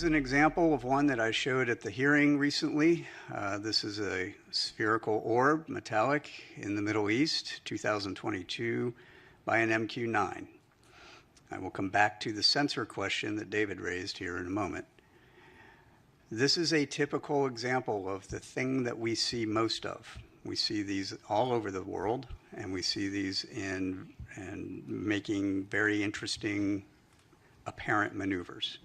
is an example of one that I showed at the hearing recently. This is a spherical orb, metallic, in the Middle East, 2022, by an MQ-9. I will come back to the sensor question that David raised here in a moment. This is a typical example of the thing that we see most of. We see these all over the world, and we see these in making very interesting apparent maneuvers.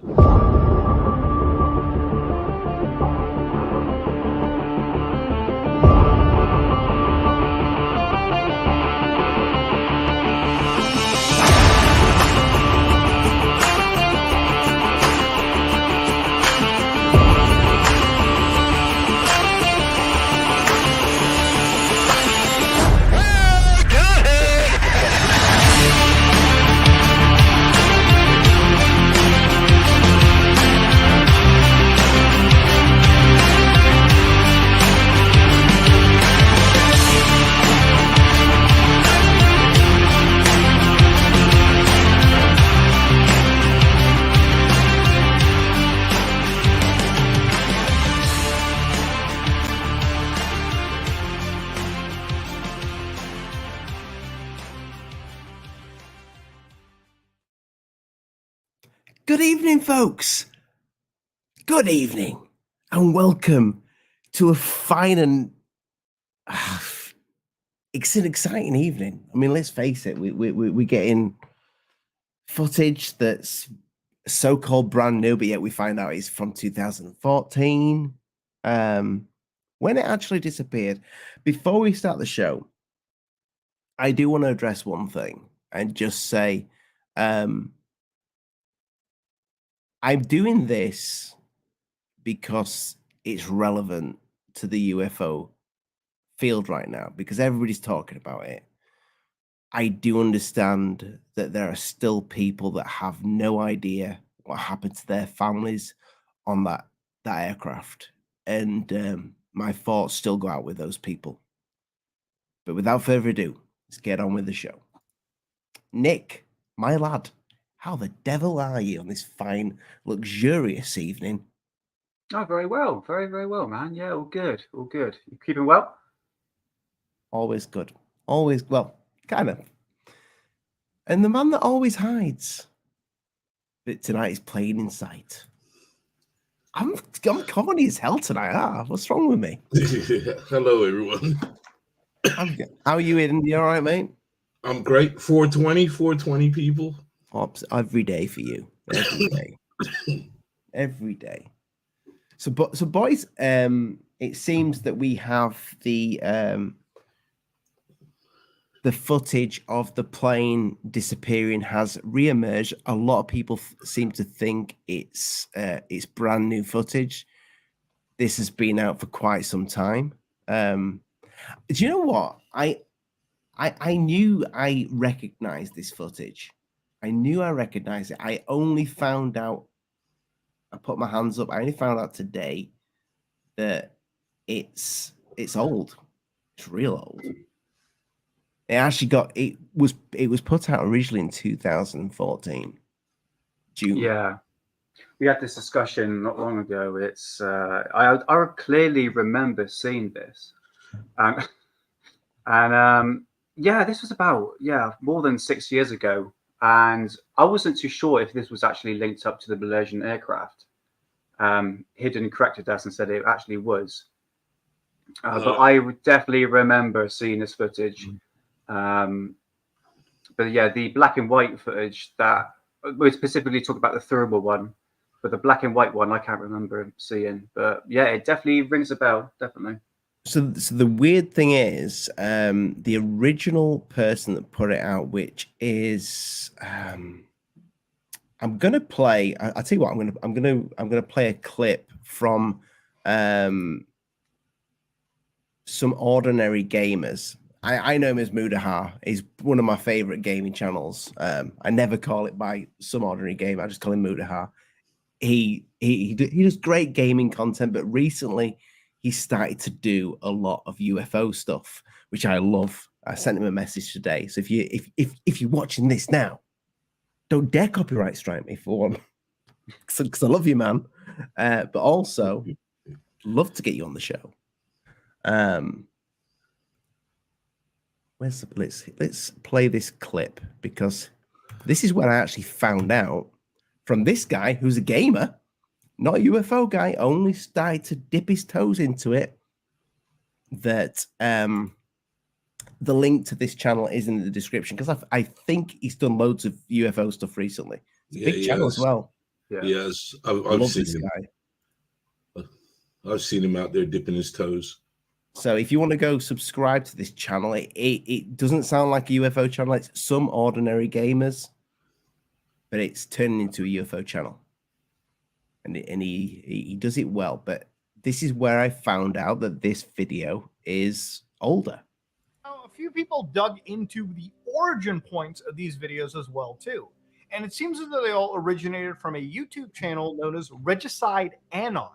Good evening, folks. Good evening, and welcome to a fine and it's an exciting evening. I mean, let's face it, we're getting footage that's so-called brand new, but yet we find out it's from 2014, when it actually disappeared. Before we start the show, I do want to address one thing and just say, I'm doing this because it's relevant to the UFO field right now, because everybody's talking about it. I do understand that there are still people that have no idea what happened to their families on that aircraft. And my thoughts still go out with those people. But without further ado, let's get on with the show. Nick, my lad, how the devil are you on this fine, luxurious evening? Oh, very well. Very, very well, man. Yeah, all good. All good. You keeping well? Always good. Always, well, kind of. And the man that always hides. But tonight is plain in sight. I'm corny as hell tonight. What's wrong with me? Hello, everyone. How are you in? You all right, mate? I'm great. 420 people. Every day for you. Every day. Every day. So boys, it seems that we have the footage of the plane disappearing has reemerged. A lot of people seem to think it's brand new footage. This has been out for quite some time. Do you know what? I knew I recognized this footage. I knew I recognized it. I only found out, I put my hands up, I only found out today that it's old. It's real old. It actually it was put out originally in 2014, June. Yeah, we had this discussion not long ago. It's I clearly remember seeing this, yeah, this was about more than 6 years ago, and I wasn't too sure if this was actually linked up to the Malaysian aircraft. Hidden corrected us and said it actually was, but I would definitely remember seeing this footage. But yeah, the black and white footage that we specifically talk about the thermal one, but the black and white one I can't remember seeing. But yeah, it definitely rings a bell, definitely. So the weird thing is, the original person that put it out, which is, I'm gonna play. I'll tell you what. I'm gonna play a clip from some ordinary gamers. I know him as Mudaha. He's one of my favorite gaming channels. I never call it by some ordinary game. I just call him Mudaha. He does great gaming content, but recently he started to do a lot of UFO stuff, which I love. I sent him a message today. So if you're watching this now, don't dare copyright strike me for one, because I love you, man. But also, love to get you on the show. Let's play this clip, because this is when I actually found out from this guy who's a gamer, not a UFO guy, only started to dip his toes into it, that the link to this channel is in the description, because I think he's done loads of UFO stuff recently. It's a big channel as well. Yeah. Yes, I've seen this guy. I've seen him out there dipping his toes. So if you want to go subscribe to this channel, it doesn't sound like a UFO channel. It's some ordinary gamers, but it's turning into a UFO channel. And he does it well. But this is where I found out that this video is older. Now, a few people dug into the origin points of these videos as well, too. And it seems as though they all originated from a YouTube channel known as Regicide Anon.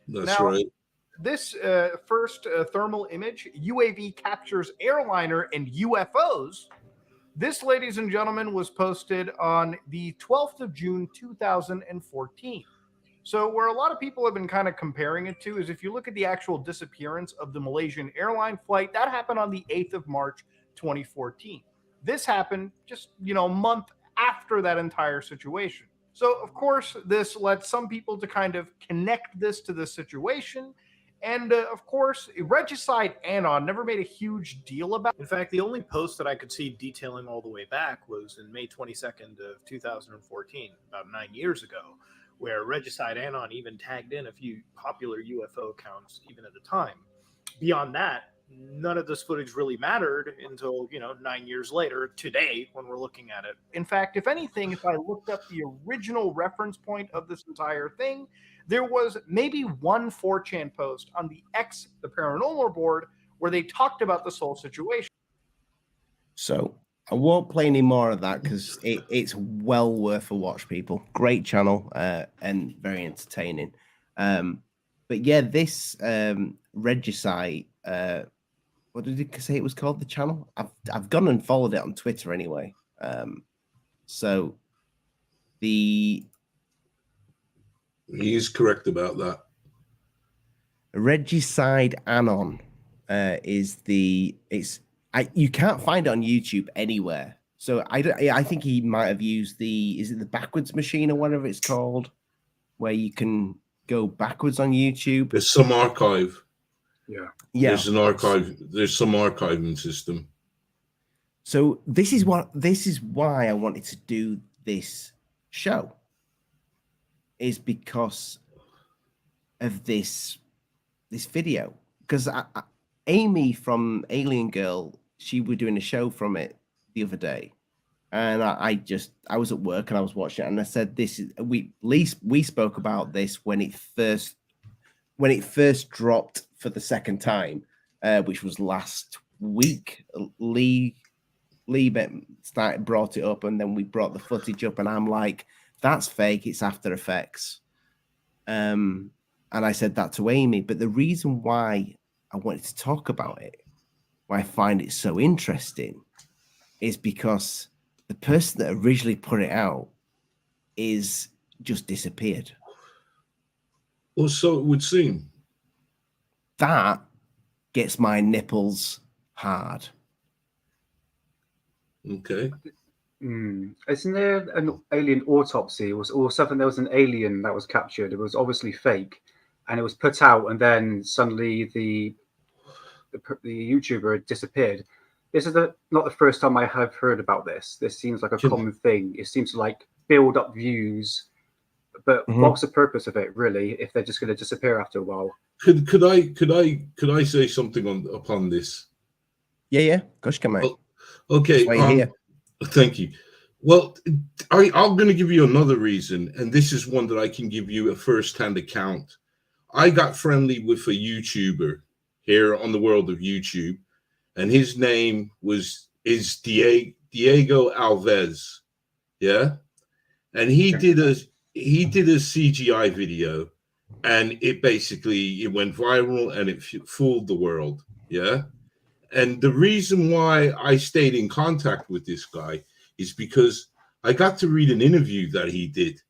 That's right. This first thermal image, UAV captures airliner and UFOs. This, ladies and gentlemen, was posted on the 12th of June, 2014. So where a lot of people have been kind of comparing it to is if you look at the actual disappearance of the Malaysian airline flight, that happened on the 8th of March, 2014. This happened just, a month after that entire situation. So, of course, this led some people to kind of connect this to the situation. And, of course, Regicide Anon never made a huge deal about it. In fact, the only post that I could see detailing all the way back was in May 22nd of 2014, about 9 years ago, where Regicide Anon even tagged in a few popular UFO accounts even at the time. Beyond that, none of this footage really mattered until, 9 years later, today, when we're looking at it. In fact, if anything, if I looked up the original reference point of this entire thing, there was maybe one 4chan post on the Paranormal board where they talked about this whole situation. So I won't play any more of that because it's well worth a watch, people. Great channel and very entertaining. But yeah, this Regicide, what did it say it was called, the channel? I've gone and followed it on Twitter anyway. So He's correct about that. Regicide Anon is you can't find it on YouTube anywhere. So I think he might have used is it the backwards machine or whatever it's called, where you can go backwards on YouTube. There's some archive. Yeah. There's an archive. There's some archiving system. So this is why I wanted to do this show, is because of this video. Because Amy from Alien Girl, she was doing a show from it the other day, and I was at work and I was watching it, and I said, we spoke about this when it first dropped for the second time, which was last week. Lee brought it up, and then we brought the footage up, and I'm like, that's fake, it's After Effects. And I said that to Amy. But the reason why I wanted to talk about it, why I find it so interesting, is because the person that originally put it out is just disappeared. Well, so it would seem. That gets my nipples hard. Okay. Isn't there an alien autopsy or something? There was an alien that was captured. It was obviously fake, and it was put out, and then suddenly the YouTuber had disappeared. This is not the first time I have heard about this. This seems like a common thing. It seems to like build up views, but what's the purpose of it really? If they're just going to disappear after a while? Could I say something upon this? Yeah. Gosh, come on. Okay. Thank you. Well, I'm going to give you another reason, and this is one that I can give you a first-hand account. I got friendly with a YouTuber here on the world of YouTube, and his name is Diego Alves. Yeah, and he did a CGI video, and it went viral, and it fooled the world. Yeah. And the reason why I stayed in contact with this guy is because I got to read an interview that he did.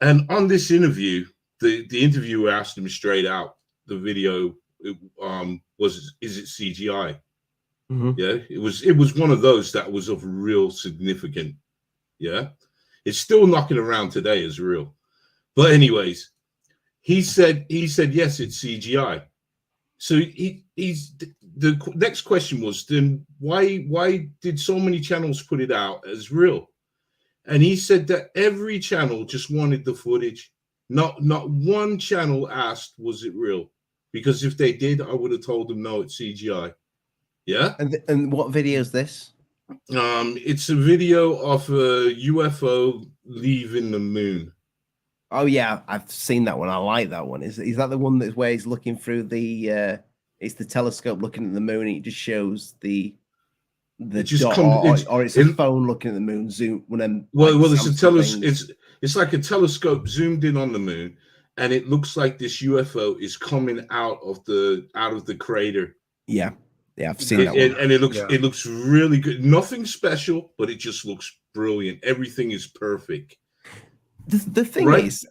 And on this interview, the interviewer asked him straight out. The video is it CGI? Yeah, it was one of those that was of real significant. Yeah, it's still knocking around today as real. But anyways, he said yes, it's CGI. So the next question was, then why did so many channels put it out as real? And he said that every channel just wanted the footage. Not one channel asked, was it real? Because if they did, I would have told them, no, it's CGI. Yeah. And what video is this? It's a video of a UFO leaving the moon. Oh yeah, I've seen that one. I like that one. Is that the one that's where he's looking through the? It's the telescope looking at the moon. And it just shows the dot, or it's a phone looking at the moon. Zoom when them. Well, it's a it's like a telescope zoomed in on the moon, and it looks like this UFO is coming out of the crater. Yeah, I've seen that one. And it looks really good. Nothing special, but it just looks brilliant. Everything is perfect. The thing is,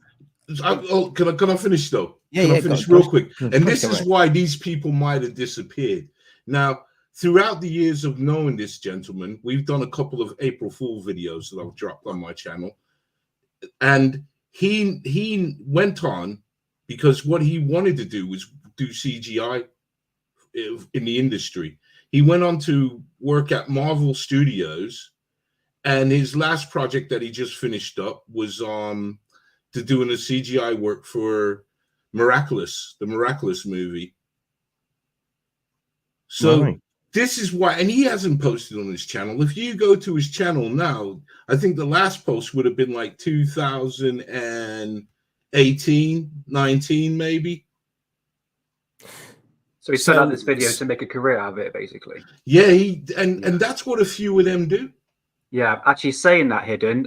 can I finish though? Yeah, can I finish real quick? And this is why these people might have disappeared. Now, throughout the years of knowing this gentleman, we've done a couple of April Fool videos that I've dropped on my channel, and he went on because what he wanted to do was do CGI in the industry. He went on to work at Marvel Studios. And his last project that he just finished up was to doing a CGI work for the Miraculous movie. So This is why, and he hasn't posted on his channel. If you go to his channel now, I think the last post would have been like 2018, 19 maybe. So he put out this video to make a career out of it, basically. Yeah, and that's what a few of them do. Yeah, actually saying that, Hidden,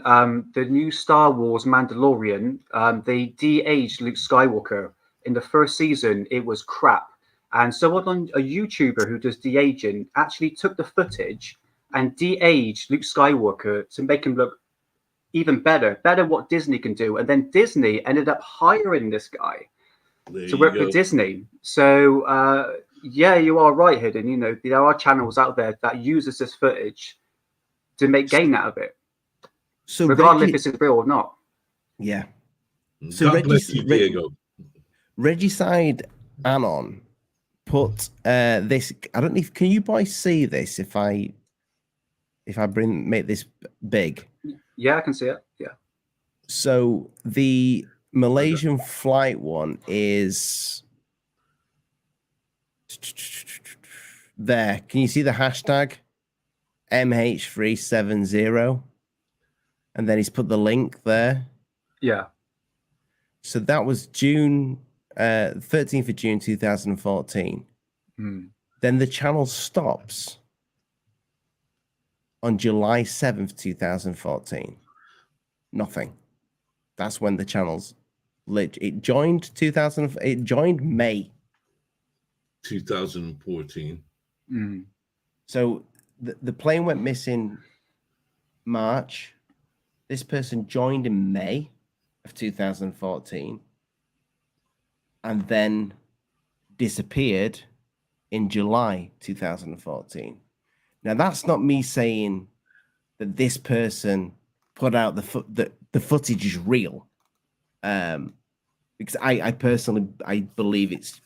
the new Star Wars Mandalorian, they de-aged Luke Skywalker. In the first season, it was crap. And someone, a YouTuber who does de-aging, actually took the footage and de-aged Luke Skywalker to make him look even better what Disney can do. And then Disney ended up hiring this guy to work with Disney. So, yeah, you are right, Hidden. You know, there are channels out there that uses this footage to make gain out of it, so regardless if it's real or not. Yeah. So Regicide Anon put this. I don't know if can you boys see this if I make this big. Yeah, I can see it. Yeah. So the Malaysian flight one is there. Can you see the hashtag? MH370, and then he's put the link there. Yeah. So that was June 13th of June 2014. Then the channel stops on July 7th 2014. Nothing. That's when the channel's it joined May 2014. So the plane went missing March. This person joined in May of 2014 and then disappeared in July 2014. Now, that's not me saying that this person put out the footage is real, because I personally believe it's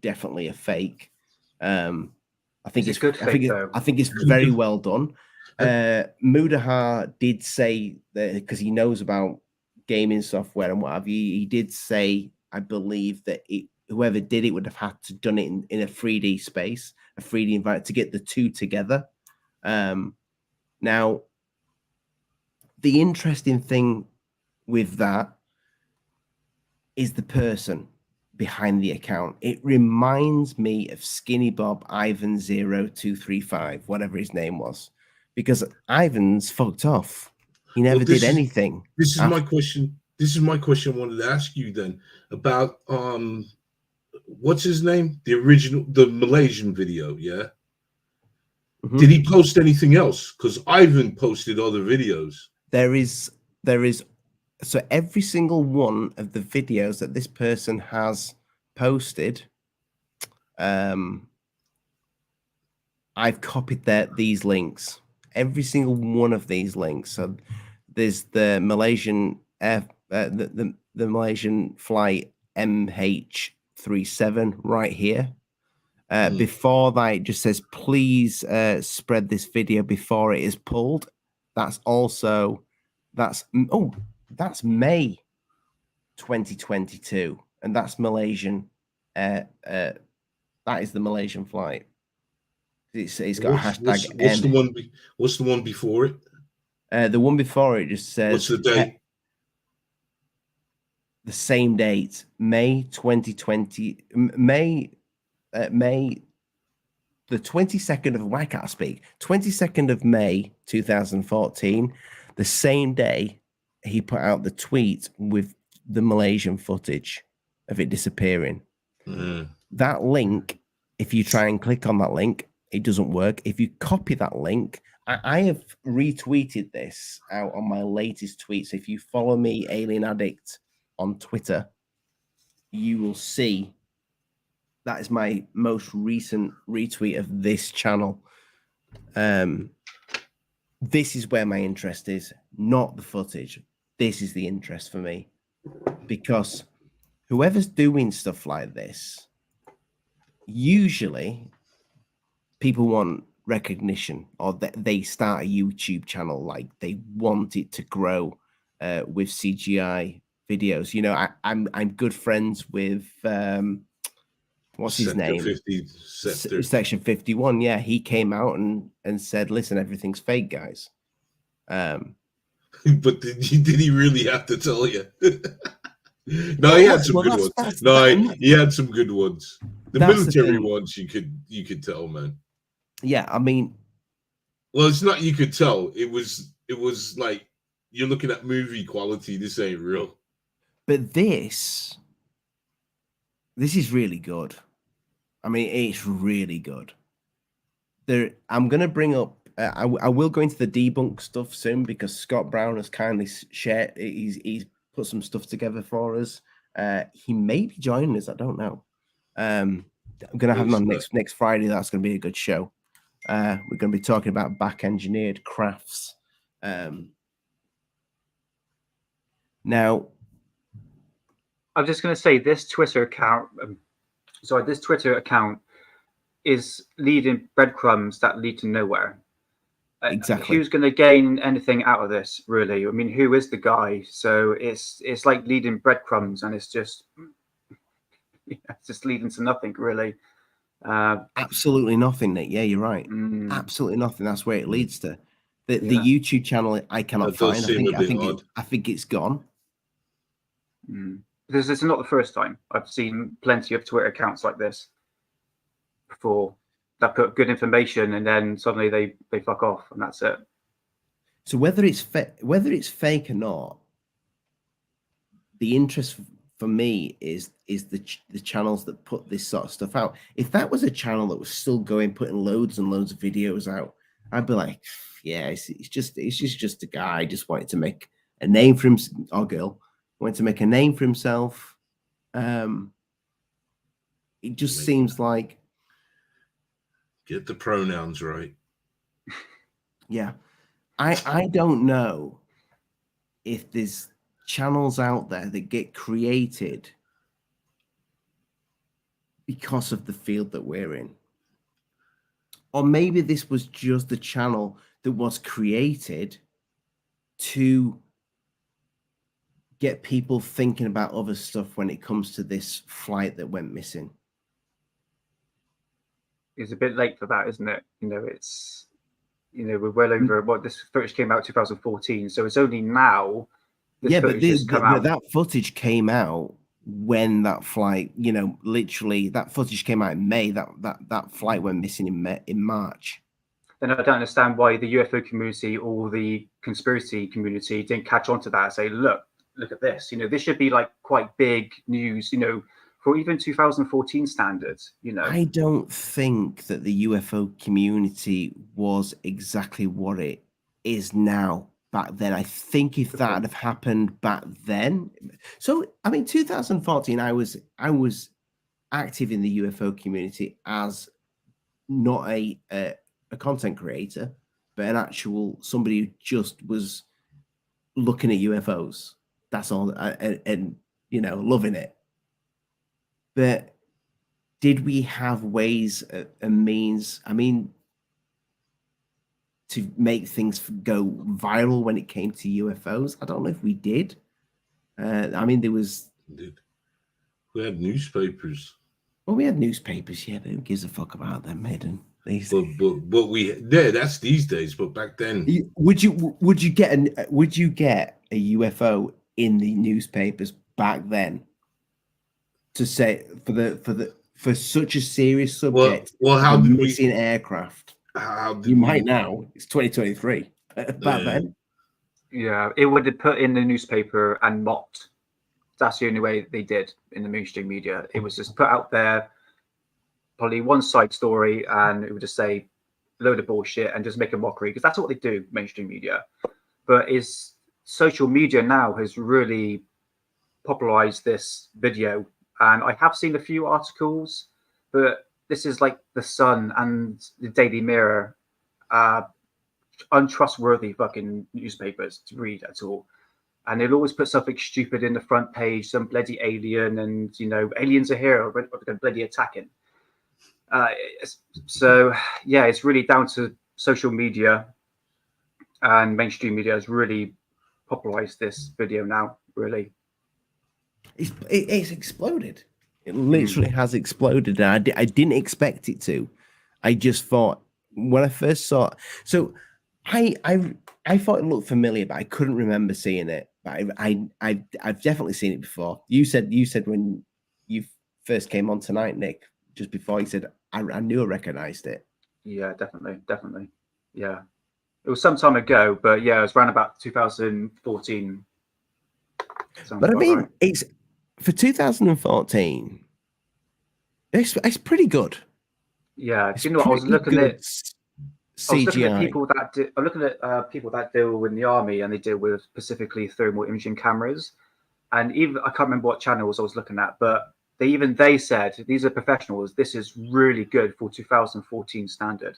definitely a fake. I think it's very well done. Mudahar did say that because he knows about gaming software and what have you. He did say, I believe that whoever did it would have had to done it in a 3D space, a 3D environment to get the two together. Now, the interesting thing with that is the person behind the account. It reminds me of Skinny Bob Ivan 0235, whatever his name was, because Ivan's fucked off. He never did anything. This is my question. This is my question I wanted to ask you then about what's his name? The Malaysian video, yeah? Mm-hmm. Did he post anything else? Because Ivan posted other videos. There is So every single one of the videos that this person has posted, I've copied these links. Every single one of these links. So there's the Malaysian the Malaysian flight MH370 right here. Before that, it just says, please spread this video before it is pulled. That's May 2022, and that's Malaysian. That is the Malaysian flight. It's got a hashtag. What's the one before it? The one before it just says. What's the date? The same date, May 2020. May the 22nd of, why can't I speak? 22nd of May 2014, the same day he put out the tweet with the Malaysian footage of it disappearing. That link, if you try and click on that link, it doesn't work. If you copy that link, I have retweeted this out on my latest tweet. So if you follow me, Alien Addict, on Twitter, you will see that is my most recent retweet of this channel. This is where my interest is, not the footage. This is the interest for me, because whoever's doing stuff like this, usually people want recognition, or they start a YouTube channel, like they want it to grow with CGI videos. You know, I'm good friends with what's his name? Section 51. Yeah, he came out and said, "Listen, everything's fake, guys." But did he really have to tell you? No, he had some good ones. He had some good ones. The military ones, you could tell, man. Yeah, I mean, well, it's not you could tell. It was like you're looking at movie quality. This ain't real. But this is really good. I mean, it's really good. I'm going to bring up. I will go into the debunk stuff soon, because Scott Brown has kindly shared. He's put some stuff together for us. He may be joining us. I don't know. I'm going to have him on next Friday. That's going to be a good show. We're going to be talking about back engineered crafts. Now, I'm just going to say this Twitter account. This Twitter account is leading breadcrumbs that lead to nowhere. Exactly. Who's going to gain anything out of this, really? I mean, who is the guy? So it's like leading breadcrumbs, and it's just leading to nothing, really. Absolutely nothing, Nick. Yeah, you're right. Absolutely nothing. That's where it leads to. The YouTube channel I cannot find. I think it's gone. Because it's not the first time. I've seen plenty of Twitter accounts like this before that put good information, and then suddenly they fuck off, and that's it. So whether it's fake or not, the interest for me is the channels that put this sort of stuff out. If that was a channel that was still going, putting loads and loads of videos out, I'd be like, yeah, it's just a guy just wanted to make a name for him, or girl wanted to make a name for himself. It just seems like, get the pronouns right. Yeah, I don't know if there's channels out there that get created because of the field that we're in, or maybe this was just the channel that was created to get people thinking about other stuff when it comes to this flight that went missing. It's a bit late for that, isn't it? You know, it's, we're well over this footage came out 2014, so it's only now. But that footage came out when that flight, literally that footage came out in May. That flight went missing in March. Then I don't understand why the UFO community or the conspiracy community didn't catch on to that and say, look at this. This should be like quite big news, for even 2014 standards, I don't think that the UFO community was exactly what it is now back then. I think if that had happened back then, so I mean, 2014, I was active in the UFO community as not a content creator, but an actual somebody who just was looking at UFOs. That's all, and you know, loving it. But did we have ways and means? I mean, to make things go viral when it came to UFOs? I don't know if we did. I mean, there was. We had newspapers. Well, we had newspapers, yeah, but who gives a fuck about them, Hidden? But that's these days. But back then, would you get a UFO in the newspapers back then? To say for such a serious subject, well, how did we see an aircraft? Might now. It's 2023. Back then, yeah, it would have put in the newspaper and mocked. That's the only way they did in the mainstream media. It was just put out there, probably one side story, and it would just say a load of bullshit and just make a mockery, because that's what they do, mainstream media. But social media now has really popularized this video, and I have seen a few articles, but this is like the Sun and the Daily Mirror, untrustworthy fucking newspapers to read at all. And they'll always put something stupid in the front page, some bloody alien, and, you know, aliens are here, or they're going to bloody attacking. So, yeah, it's really down to social media, and mainstream media has really popularized this video now, really. It's exploded. It literally has exploded. And I didn't expect it to. I just thought, when I first saw it, so I thought it looked familiar, but I couldn't remember seeing it. But I've definitely seen it before. You said when you first came on tonight, Nick, just before, you said I knew I recognized it. Yeah, definitely. Yeah, it was some time ago, but yeah, it was around about 2014. But I mean, right. It's for 2014. It's pretty good. Yeah, you know what? I was looking at people that I'm looking at people that deal in the army, and they deal with specifically thermal imaging cameras. And even I can't remember what channels I was looking at, but they said, these are professionals, this is really good for 2014 standard.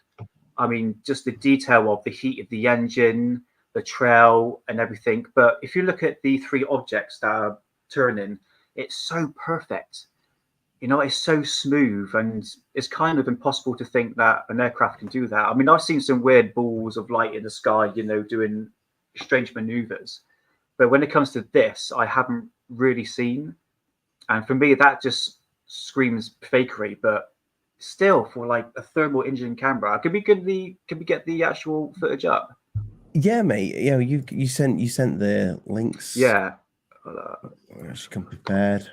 I mean, just the detail of the heat of the engine, the trail, and everything. But if you look at the three objects that are turning, it's so perfect. You know, it's so smooth, and it's kind of impossible to think that an aircraft can do that. I mean, I've seen some weird balls of light in the sky, you know, doing strange maneuvers. But when it comes to this, I haven't really seen. And for me, that just screams fakery. But still, for like a thermal imaging camera, could we get the actual footage up? Yeah, mate. Yeah, you sent the links. Yeah. I should come prepared.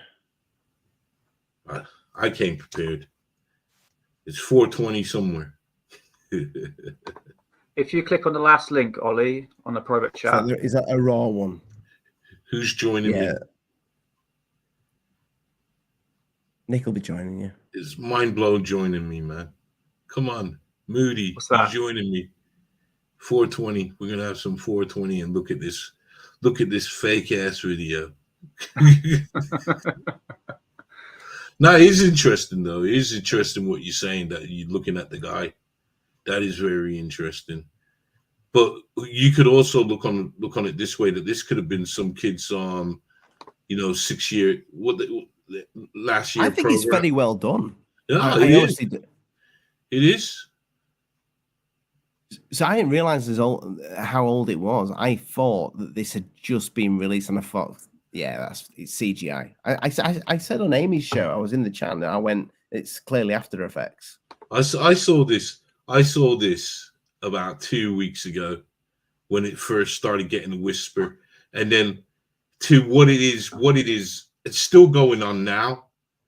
I came prepared. It's 4:20 somewhere. If you click on the last link, Ollie, on the private chat. So is that a raw one? Who's joining me? Nick will be joining you. It's mind blown joining me, man. Come on, Moody. What's that? He's joining me. 4:20. We're gonna have some 4:20 and look at this fake ass video. No, it is interesting though. It is interesting what you're saying, that you're looking at the guy. That is very interesting. But you could also look on it this way, that this could have been some kids 6 year last year. I think program. It's very well done. Yeah, I honestly do. It is. So I didn't realize how old it was. I thought that this had just been released, and I thought, yeah, it's CGI. I said on Amy's show, I was in the chat, and I went, it's clearly After Effects. I saw this about 2 weeks ago when it first started getting a whisper, and then to what it is, it's still going on now.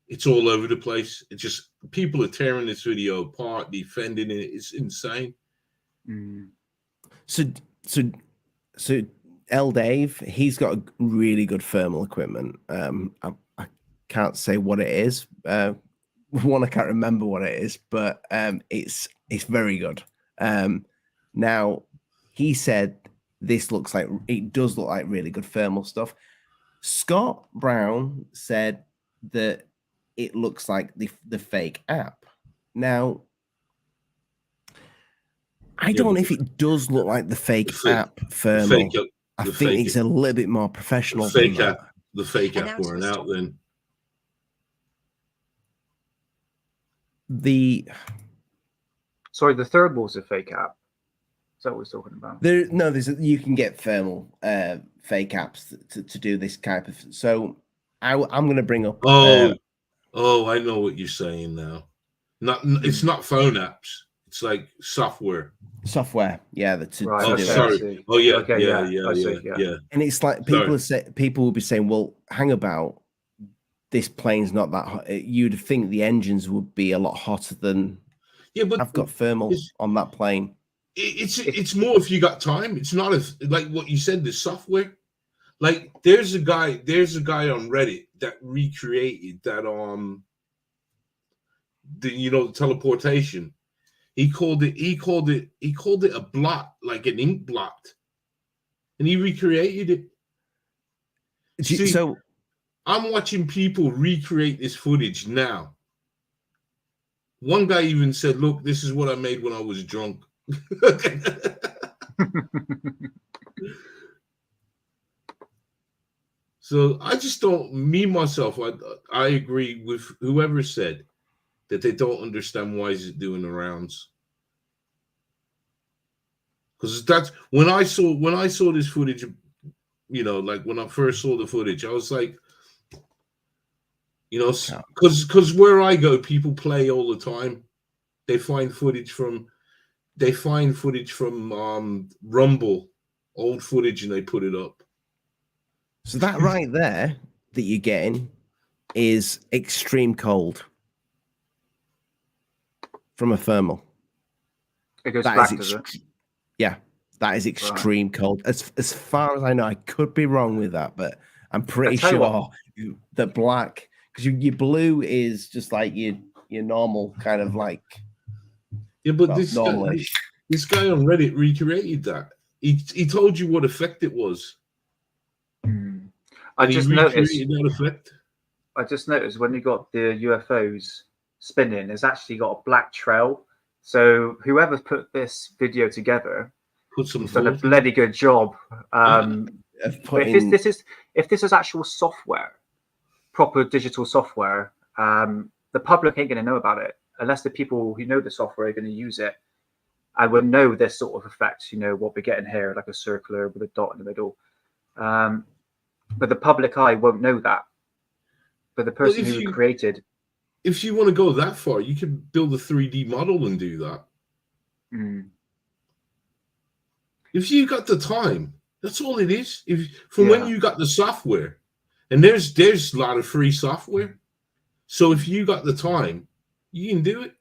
It's all over the place. It's just people are tearing this video apart, defending it. It's insane. Mm. So L Dave, he's got really good thermal equipment. I can't say what it is. I can't remember what it is, but it's very good. Now he said this looks like it does look like really good thermal stuff. Scott Brown said that it looks like the fake app. Now, I don't know if it does look like the fake app thermal. I think it's a little bit more professional than that. The fake app weren't out then. Sorry, the thermal's a fake app. Is that what we're talking about? You can get thermal fake apps to do this type of. So I'm going to bring up. I know what you're saying now. It's not phone apps. It's like software. Software, yeah. Sorry. Oh yeah, okay, yeah. And it's like people will be saying, "Well, hang about. This plane's not that hot." You'd think the engines would be a lot hotter than. Yeah, but I've got thermal on that plane. It's more if you got time. It's not like what you said. The software. Like there's a guy on Reddit that recreated that the teleportation. He called it a blot, like an ink blot, and he recreated it. So I'm watching people recreate this footage now. One guy even said, "Look, this is what I made when I was drunk." So I just don't. Myself, I agree with whoever said that they don't understand why is it doing the rounds. Because that's when I saw this footage, like when I first saw the footage, I was like, because where I go, people play all the time. They find footage from Rumble, old footage, and they put it up. So that right there that you're getting is extreme cold from a thermal. It goes back, does it? Yeah, that is extreme cold. As far as I know, I could be wrong with that, but I'm pretty sure that black, because your blue is just like your normal kind of like. Yeah, but this guy on Reddit recreated that. He told you what effect it was. I just noticed when you got the UFOs spinning, it's actually got a black trail. So whoever put this video together has done a bloody good job. If this is actual software, proper digital software, the public ain't going to know about it unless the people who know the software are going to use it. I would know this sort of effects, what we're getting here, like a circular with a dot in the middle. But the public eye won't know that. But the person who created. If you want to go that far, you could build a 3D model and do that. If you got the time, that's all it is. When you got the software, and there's a lot of free software. So if you got the time, you can do it.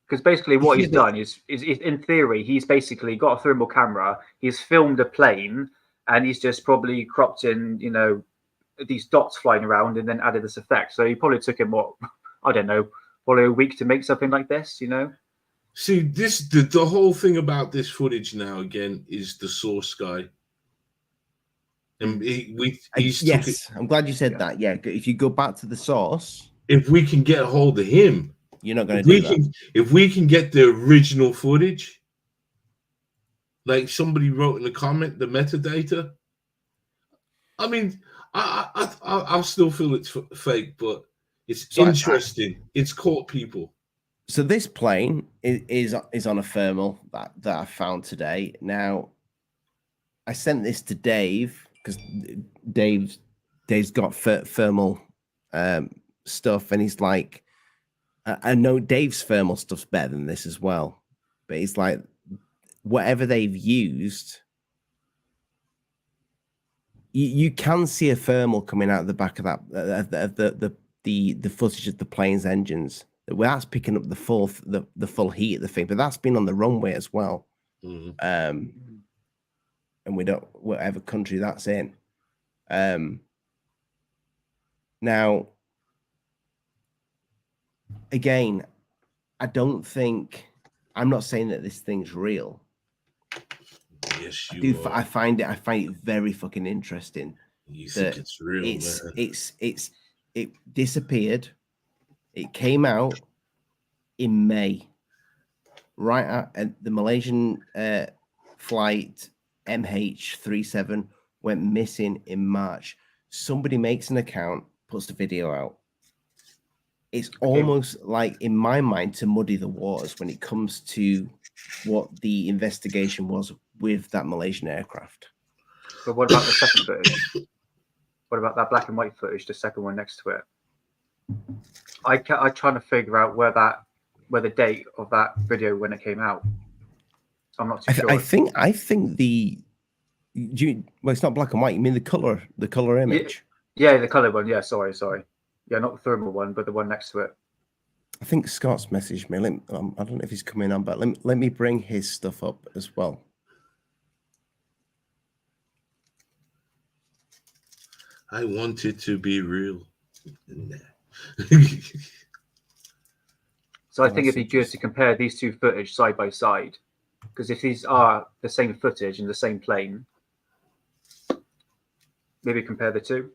Because basically what he's done is in theory, he's basically got a thermal camera. He's filmed a plane, and he's just probably cropped in, these dots flying around and then added this effect. So he probably took him, probably a week to make something like this, See, the whole thing about this footage now, again, is the source guy. And I'm glad you said that. Yeah, if you go back to the source. If we can get a hold of him. You're not going to do that. If we can get the original footage, like somebody wrote in the comment, the metadata. I mean, I still feel it's fake, but it's interesting. It's caught people. So this plane is on a thermal that I found today. Now, I sent this to Dave because Dave's got thermal stuff, and he's like, I know Dave's thermal stuff's better than this as well, but he's like, whatever they've used, you can see a thermal coming out of the back of that the footage of the plane's engines. That's picking up the full heat of the thing, but that's been on the runway as well. And we don't whatever country that's in. Now, again, I'm not saying that this thing's real. Yes, I you do. are. I find it very fucking interesting. You think it's real, man? It disappeared. It came out in May, right at the Malaysian flight MH370 went missing in March. Somebody makes an account, puts the video out. It's almost like, in my mind, to muddy the waters when it comes to what the investigation was with that Malaysian aircraft. But what about the second footage? What about that black and white footage, the second one next to it? I'm trying to figure out where the date of that video when it came out. I'm not too sure. I think well, it's not black and white. You mean the color image? Yeah, the color one. Yeah, sorry. Yeah, not the thermal one, but the one next to it. I think Scott's messaged me. I don't know if he's coming on, but let me bring his stuff up as well. I want it to be real. So I think it'd be good to compare these two footage side by side, because if these are the same footage in the same plane, maybe compare the two.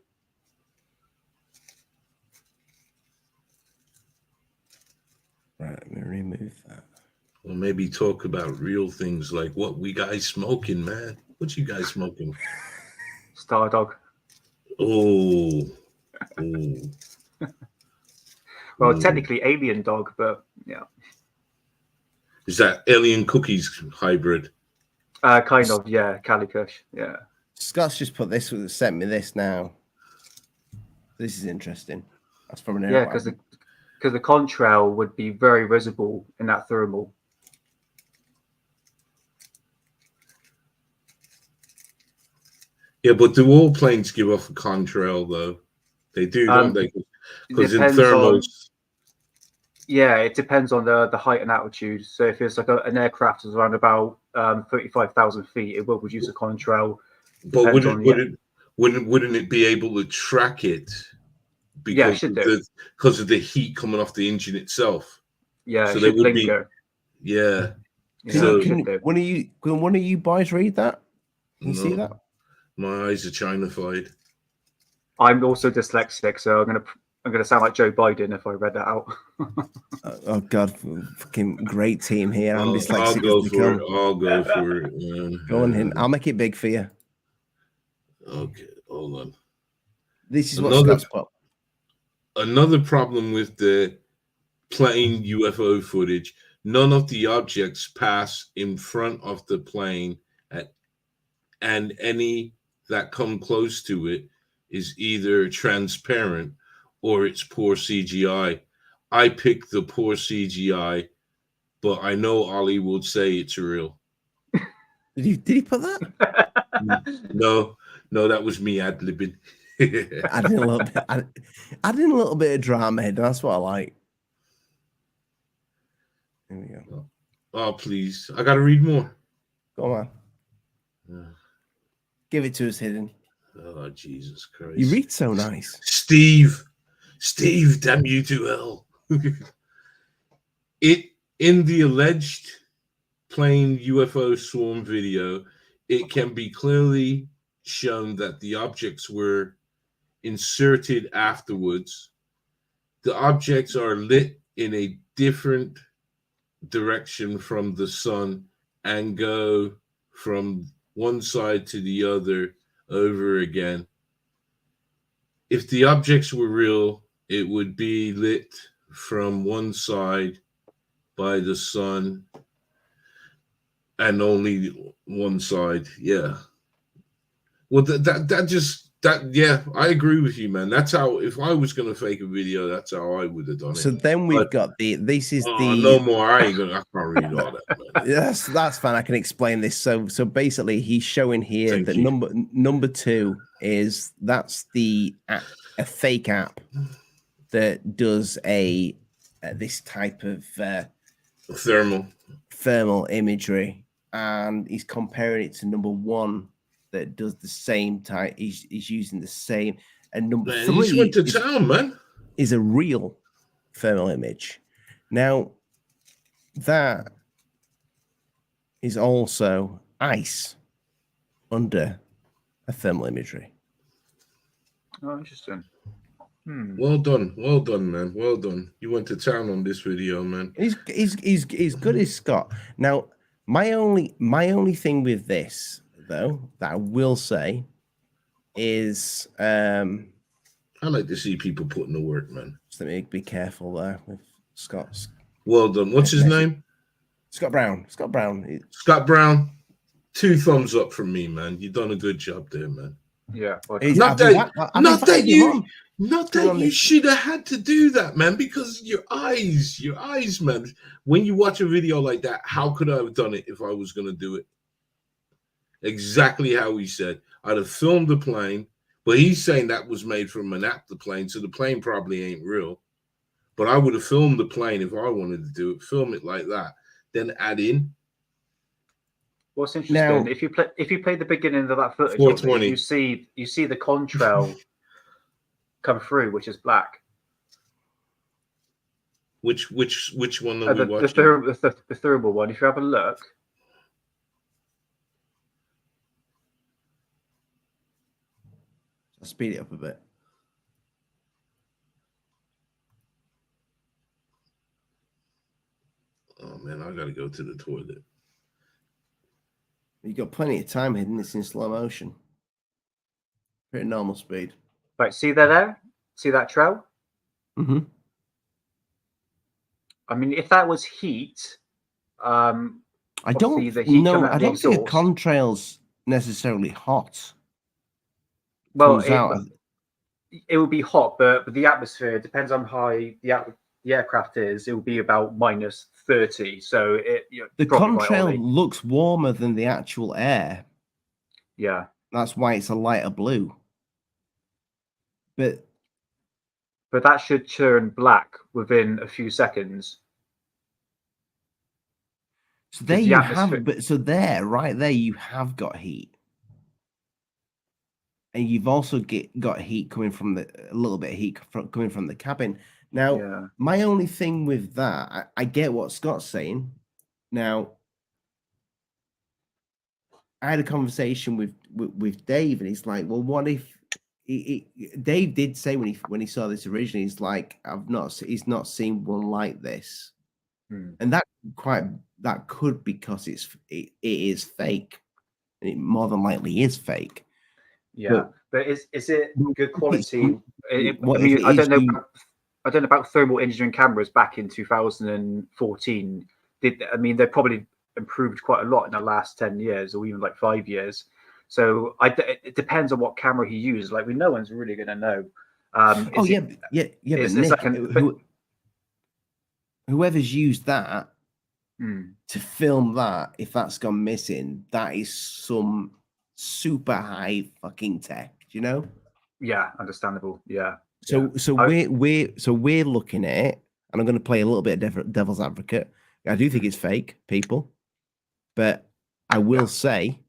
Right, let me remove that. Or maybe talk about real things like what we guys smoking, man. What you guys smoking? Stardog. Oh. Well, technically alien dog, but yeah. Is that alien cookies hybrid? Kind of, yeah. Cali Kush, yeah. Scott's just sent me this now. This is interesting. That's from an airplane. Yeah, because the contrail would be very visible in that thermal. Yeah, but do all planes give off a contrail though? They do, don't they? Because in thermals. Yeah, it depends on the height and altitude. So if it's like an aircraft is around about 35,000 feet, it will produce a contrail. But wouldn't it be able to track it? Because because of the heat coming off the engine itself. Yeah, so it they should would linger. be. Yeah. Can one of you boys read that? Can you see that? My eyes are China-fied. I'm also dyslexic, so I'm gonna sound like Joe Biden if I read that out. Oh God, fucking great team here. I'm dyslexic. I'll go for it. I'll go for it. Man. Go on in. I'll make it big for you. Okay, hold on. This is what Scott's put. Another problem with the plane UFO footage: none of the objects pass in front of the plane, and any that come close to it is either transparent or it's poor CGI. I picked the poor CGI, but I know Ollie would say it's real. Did he put that? No, that was me ad-libbing. Adding a little bit of drama here. That's what I like. Here we go. Oh, please. I got to read more. Go on. Give it to us, Hidden. Oh, Jesus Christ. You read so nice. Steve, damn you to hell. In the alleged plane UFO swarm video, it can be clearly shown that the objects were inserted afterwards. The objects are lit in a different direction from the sun and go from one side to the other over again. If the objects were real, it would be lit from one side by the sun and only one side. Yeah. Well, yeah, I agree with you, man. That's how, if I was going to fake a video, that's how I would have done it. So then we've got no more. I can't read all that, man. That's fine. I can explain this. So basically he's showing here that number 2 is that's a fake app that does this type of thermal imagery, and he's comparing it to number 1 that does the same type. He's using the same, and number 3 he's went to town, man. Is a real thermal image. Now that is also ice. under a thermal imagery. Oh, interesting. Well done, man. Well done. You went to town on this video, man. He's good as Scott. Now, my only thing with this, though, that I will say is I like to see people putting the work, man. just let me be careful there with Scott's. Well done. What's his name? Scott Brown. Scott Brown. Scott Brown. 2 thumbs up from me, man. You've done a good job there, man. Yeah. Not that you should have had to do that, man, because your eyes, man. When you watch a video like that, how could I have done it if I was going to do it? Exactly how he said. I'd have filmed the plane, but he's saying that was made from an app, the plane, so the plane probably ain't real. But I would have filmed the plane if I wanted to do it, film it like that, then add in. What's interesting, Now, if you play the beginning of that footage, 420. you see the contrail come through, which is black. Which one are we watching? The thermal one. If you have a look, I'll speed it up a bit. Oh man, I gotta go to the toilet. You got plenty of time hidden. It's in slow motion. Pretty normal speed. right? See there? See that trail? Mm-hmm. I mean, if that was heat, I don't the heat know. coming out I the don't think a exhaust. contrail's necessarily hot. Well, Comes out. it would be hot, but the atmosphere depends on how high the aircraft is. It will be about -30. So The drop it right contrail on the- looks warmer than the actual air. yeah. That's why it's a lighter blue. But But that should turn black within a few seconds. so there the you atmosphere- have. But so there, right there, you have got heat, and you've also got heat coming from a little bit of heat coming from the cabin. Now, Yeah. my only thing with that, I get what Scott's saying. Now, I had a conversation with Dave, and he's like, "Well, what if?" Dave did say when he saw this originally, he's like, he's not seen one like this, and that could because it is fake, and it more than likely is fake. Yeah, but is it good quality? I don't know about thermal imaging cameras back in 2014. They've probably improved quite a lot in the last 10 years or even like 5 years. So it depends on what camera he uses. Like no one's really going to know. But Nick, whoever's used that to film that, if that's gone missing, that is some super high fucking tech, you know? Yeah, understandable. Yeah. So we're looking at it, and I'm going to play a little bit of devil's advocate. I do think it's fake, people, but I will say,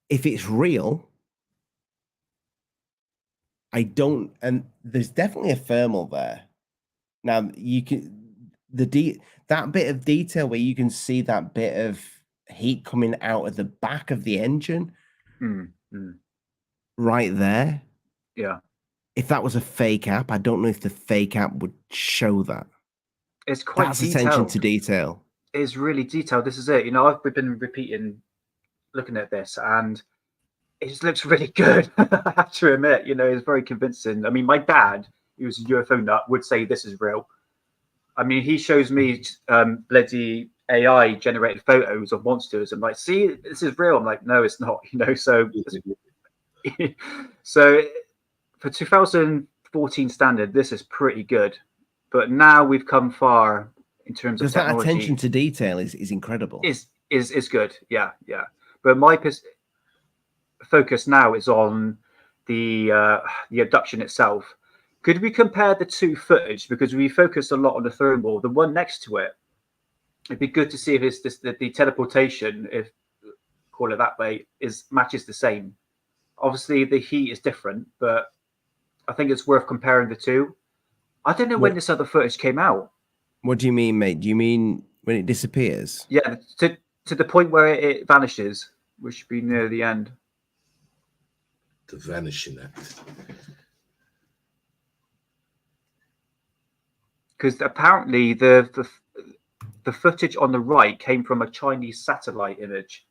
if it's real, I don't, and there's definitely a thermal there. Now you can that bit of detail where you can see that bit of heat coming out of the back of the engine, right there. Yeah. If that was a fake app, I don't know if the fake app would show that. It's quite That's detailed. attention to detail. It's really detailed. This is it. I've been repeating, looking at this, and it just looks really good. I have to admit, it's very convincing. I mean, my dad, who's a UFO nut, would say this is real. I mean, he shows me bloody AI generated photos of monsters. I'm like, see, this is real. I'm like, no, it's not. So for 2014 standard, this is pretty good. But now we've come far in terms of technology. That attention to detail is incredible. Is good. Yeah. But my focus now is on the abduction itself. Could we compare the two footage? Because we focused a lot on the thermal. The one next to it, it'd be good to see if it's the teleportation, if call it that way, matches the same. Obviously, the heat is different, but I think it's worth comparing the two. I don't know when this other footage came out. What do you mean, mate? Do you mean when it disappears? Yeah, to the point where it vanishes, which should be near the end. The Vanishing Act. Because apparently the footage on the right came from a Chinese satellite image.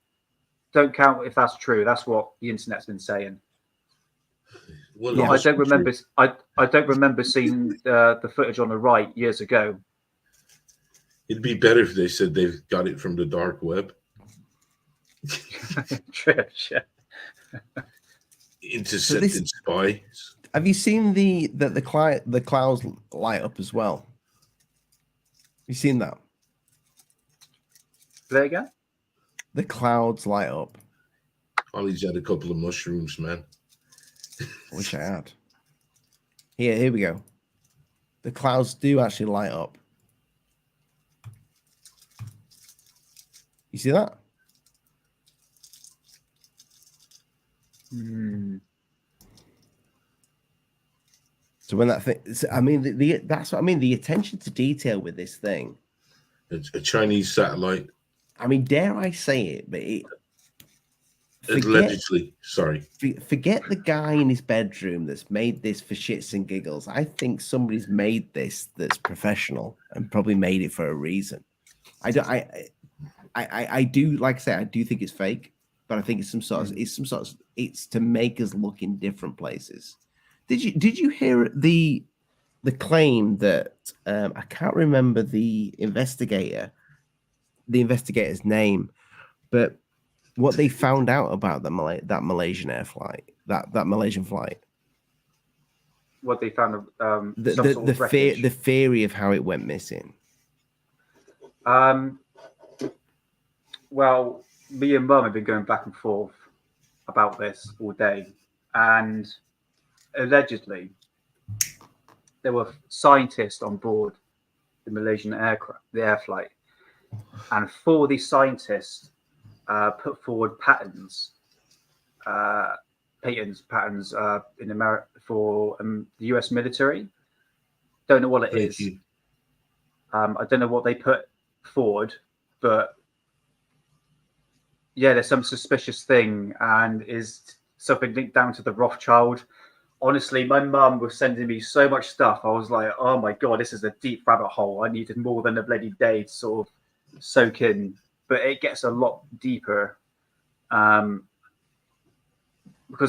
Don't count if that's true. That's what the internet's been saying. Well, But it I must don't be remember. true. I don't remember seeing the footage on the right years ago. It'd be better if they said they've got it from the dark web. Trish. Intercepted spies. Have you seen the clouds light up as well? You seen that? Play again. The clouds light up. Ollie's had a couple of mushrooms, man. I wish I had. Here we go. The clouds do actually light up. You see that? So when that thing, I mean, that's what I mean. The attention to detail with this thing. It's a Chinese satellite. I mean, dare I say it? But Allegedly, sorry. Forget the guy in his bedroom that's made this for shits and giggles. I think somebody's made this that's professional and probably made it for a reason. I do, like I say, I do think it's fake, but I think it's it's to make us look in different places. Did you hear the claim that I can't remember the investigator's name, but what they found out about that Malaysian air flight, that Malaysian flight? What they found, the theory of how it went missing. Well, me and Mum have been going back and forth about this all day, and allegedly there were scientists on board the Malaysian aircraft, the air flight, and 4 of these scientists put forward patents in America for the US military. Don't know what it is. I don't know what they put forward, but yeah, there's some suspicious thing, and is something linked down to the Rothschild. Honestly, my mum was sending me so much stuff. I was like, oh my God, this is a deep rabbit hole. I needed more than a bloody day to sort of soak in. But it gets a lot deeper because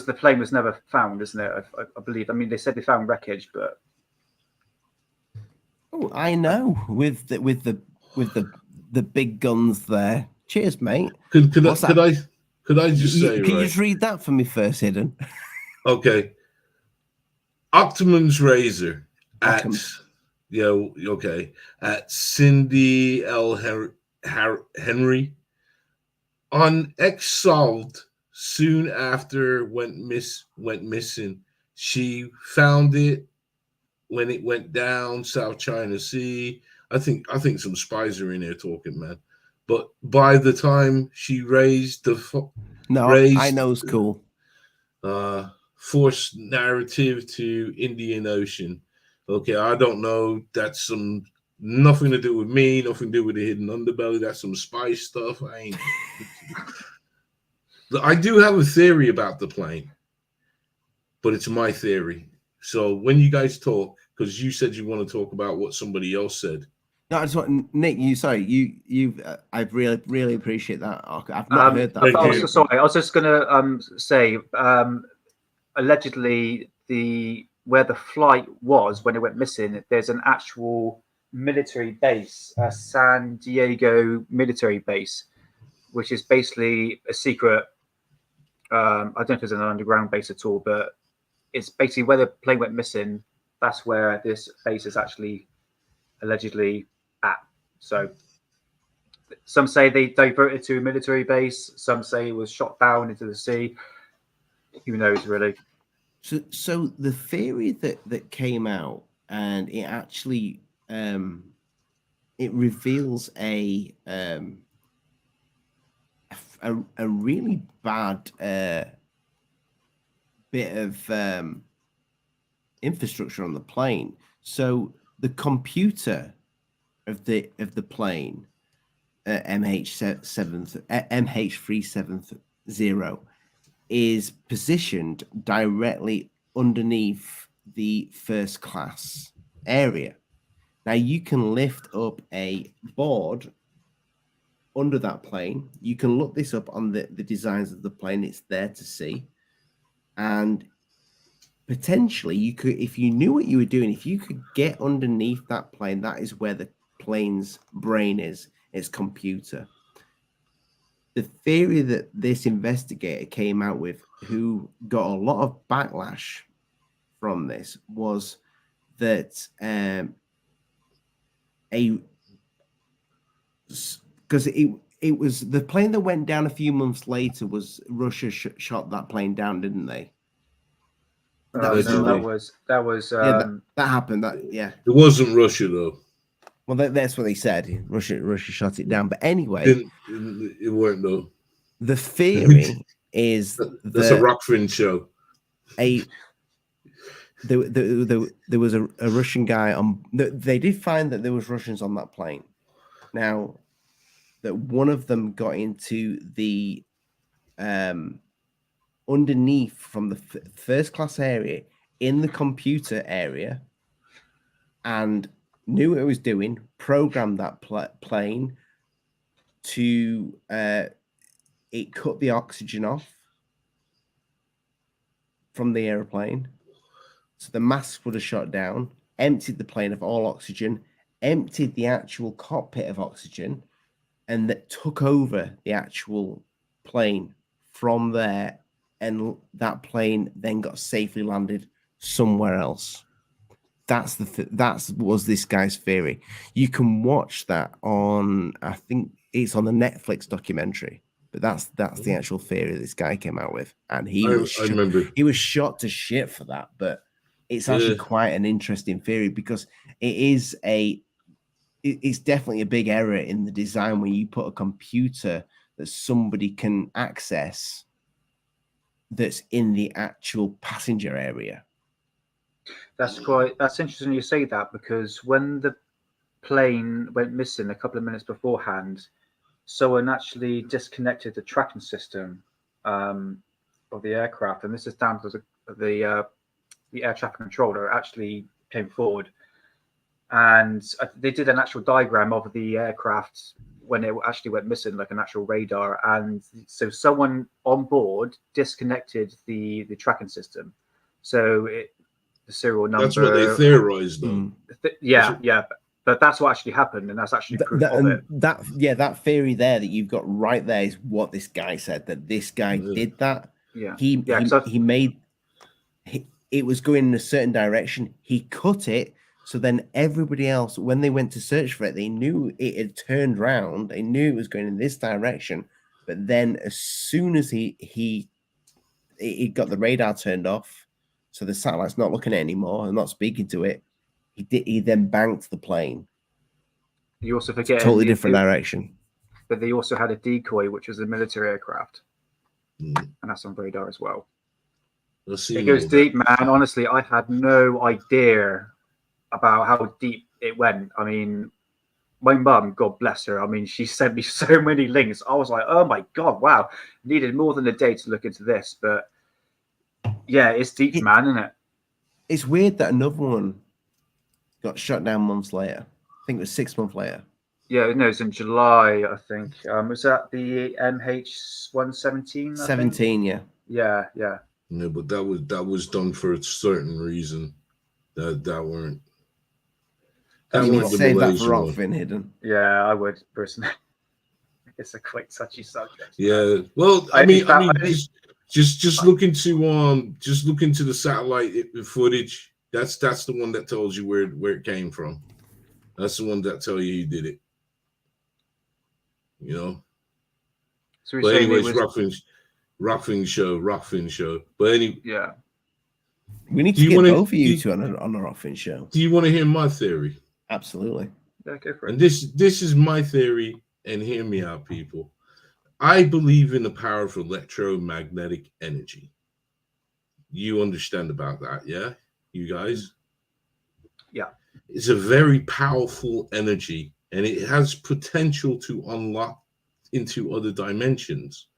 the plane was never found, isn't it? I believe. I mean, they said they found wreckage, but I know with the big guns there. Cheers, mate. Could I just say? Can you just read that for me first, Hidden? Okay. Octomans Razor at Cindy L. Henry on X solved soon after went missing. She found it when it went down South China Sea. I think some spies are in there talking, man. But by the time she raised I know it's cool. Forced narrative to Indian Ocean. Okay, I don't know. That's nothing to do with me, nothing to do with the Hidden Underbelly. That's some spy stuff. I do have a theory about the plane, but it's my theory. So when you guys talk, because you said you want to talk about what somebody else said. No, I just want Nick. I really appreciate that. I've not heard that. I was just gonna say, allegedly where the flight was when it went missing, there's an actual military base, a San Diego military base, which is basically a secret. I don't know if it's an underground base at all, but it's basically where the plane went missing. That's where this base is actually allegedly at. So some say they diverted to a military base. Some say it was shot down into the sea. Who knows, really? So the theory that came out, and it actually it reveals a really bad bit of infrastructure on the plane. So the computer of the plane MH370 is positioned directly underneath the first class area. Now you can lift up a board under that plane. You can look this up on the designs of the plane. It's there to see. And potentially you could, if you knew what you were doing, if you could get underneath that plane, that is where the plane's brain is, its computer. The theory that this investigator came out with, who got a lot of backlash from this, was that because it was the plane that went down a few months later was Russia shot that plane down, didn't they? That was that happened. It wasn't Russia though. Well, that's what they said. Russia shot it down. But anyway, it weren't though. The theory is that's a Rockfin show. There was a Russian guy on. They did find that there was Russians on that plane. Now, that one of them got into the underneath from the first class area in the computer area and knew what it was doing, programmed that plane to it cut the oxygen off from the airplane. So the mask would have shot down, emptied the plane of all oxygen, emptied the actual cockpit of oxygen, and that took over the actual plane from there. And that plane then got safely landed somewhere else. That was this guy's theory. You can watch that on, I think it's on the Netflix documentary, but that's the actual theory this guy came out with, and he was shot to shit for that. But it's actually quite an interesting theory because it's definitely a big error in the design when you put a computer that somebody can access that's in the actual passenger area. That's interesting you say that, because when the plane went missing a couple of minutes beforehand, someone actually disconnected the tracking system of the aircraft, and this is down to the air traffic controller actually came forward, and they did an actual diagram of the aircraft when it actually went missing, like an actual radar, and so someone on board disconnected the tracking system, so the serial number. That's what they theorized, though. But that's what actually happened, and that's actually proof of it. That theory there that you've got right there is what this guy said, that this guy did that. It was going in a certain direction. He cut it, so then everybody else, when they went to search for it, they knew it had turned round. They knew it was going in this direction. But then, as soon as he got the radar turned off, so the satellite's not looking at it anymore and not speaking to it, he then banked the plane. You also forget totally different direction. But they also had a decoy, which was a military aircraft, and that's on radar as well. It goes deep, man. Honestly, I had no idea about how deep it went. I mean, my mum, God bless her, I mean, she sent me so many links. I was like, oh my God, wow. Needed more than a day to look into this. But yeah, it's deep, man, isn't it? It's weird that another one got shut down months later. I think it was 6 months later. Yeah, no, it's in July, I think. Was that the MH370? 17, yeah. Yeah. No, but that was done for a certain reason. That weren't. You need to save that for Rockfin, Hidden. Yeah, I would personally. It's a quite touchy subject. Yeah, well, I mean, just look into the satellite footage. That's the one that tells you where it came from. That's the one that tells you who did it. You know. So but anyways, Rockfin show. But anyway, yeah. We need to get both of you two on a Rockfin show. Do you want to hear my theory? Absolutely. Yeah, go for it. And this is my theory, and hear me out, people. I believe in the power of electromagnetic energy. You understand about that, yeah? You guys? Yeah. It's a very powerful energy and it has potential to unlock into other dimensions.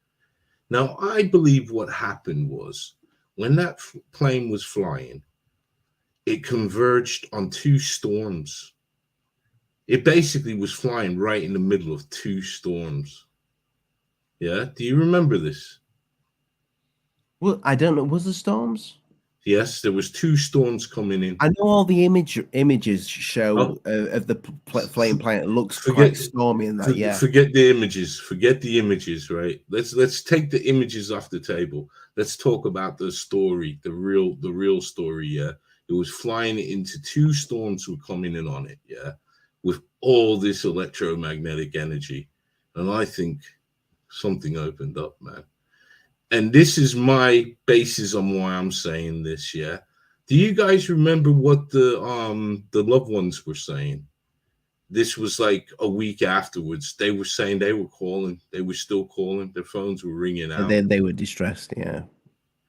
Now, I believe what happened was when that plane was flying, it converged on two storms. It basically was flying right in the middle of two storms. Yeah, do you remember this? Well, I don't know. Was there storms? Yes, there was two storms coming in. I know all the images show of the flame planet. It looks quite stormy in that. Yeah. Forget the images. Forget the images. Right. Let's take the images off the table. Let's talk about the story, the real story. Yeah. It was flying into two storms were coming in on it. Yeah. With all this electromagnetic energy, and I think something opened up, man. And this is my basis on why I'm saying this. Yeah. Do you guys remember what the loved ones were saying? This was like a week afterwards. They were saying they were calling. They were still calling. Their phones were ringing out. They were distressed. Yeah.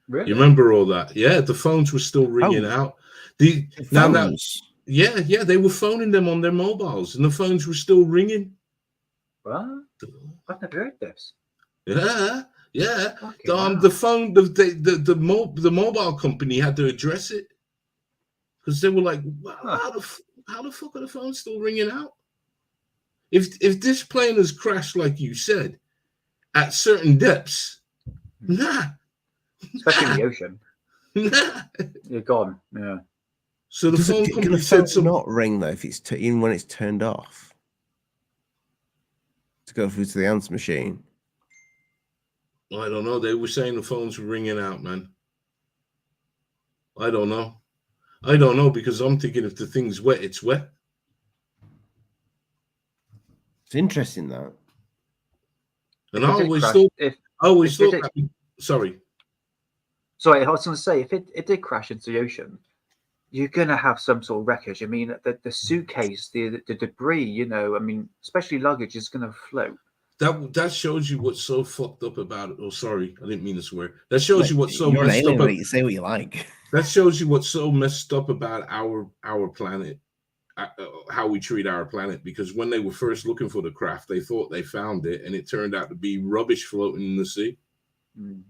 Really? You remember all that? Yeah. The phones were still ringing out. Yeah. They were phoning them on their mobiles, and the phones were still ringing. What? I've never heard this. Yeah. Yeah, Okay, the phone, the mobile company had to address it because they were like, how the fuck are the phones still ringing out? If this plane has crashed, like you said, at certain depths, especially in the ocean, you're gone. Yeah. So the phone company said not ring though if it's even when it's turned off to go through to the answer machine. I don't know. They were saying the phones were ringing out, man. I don't know because I'm thinking if the thing's wet, it's wet. It's interesting that. And I always thought. Sorry, I was going to say, if it did crash into the ocean, you're going to have some sort of wreckage. I mean, the suitcase, the debris, you know, I mean, especially luggage is going to float. That shows you what's so fucked up about it. Oh, sorry, I didn't mean to swear. That shows you what's so messed up. You say what you like. That shows you what's so messed up about our planet, how we treat our planet. Because when they were first looking for the craft, they thought they found it, and it turned out to be rubbish floating in the sea. Mm-hmm.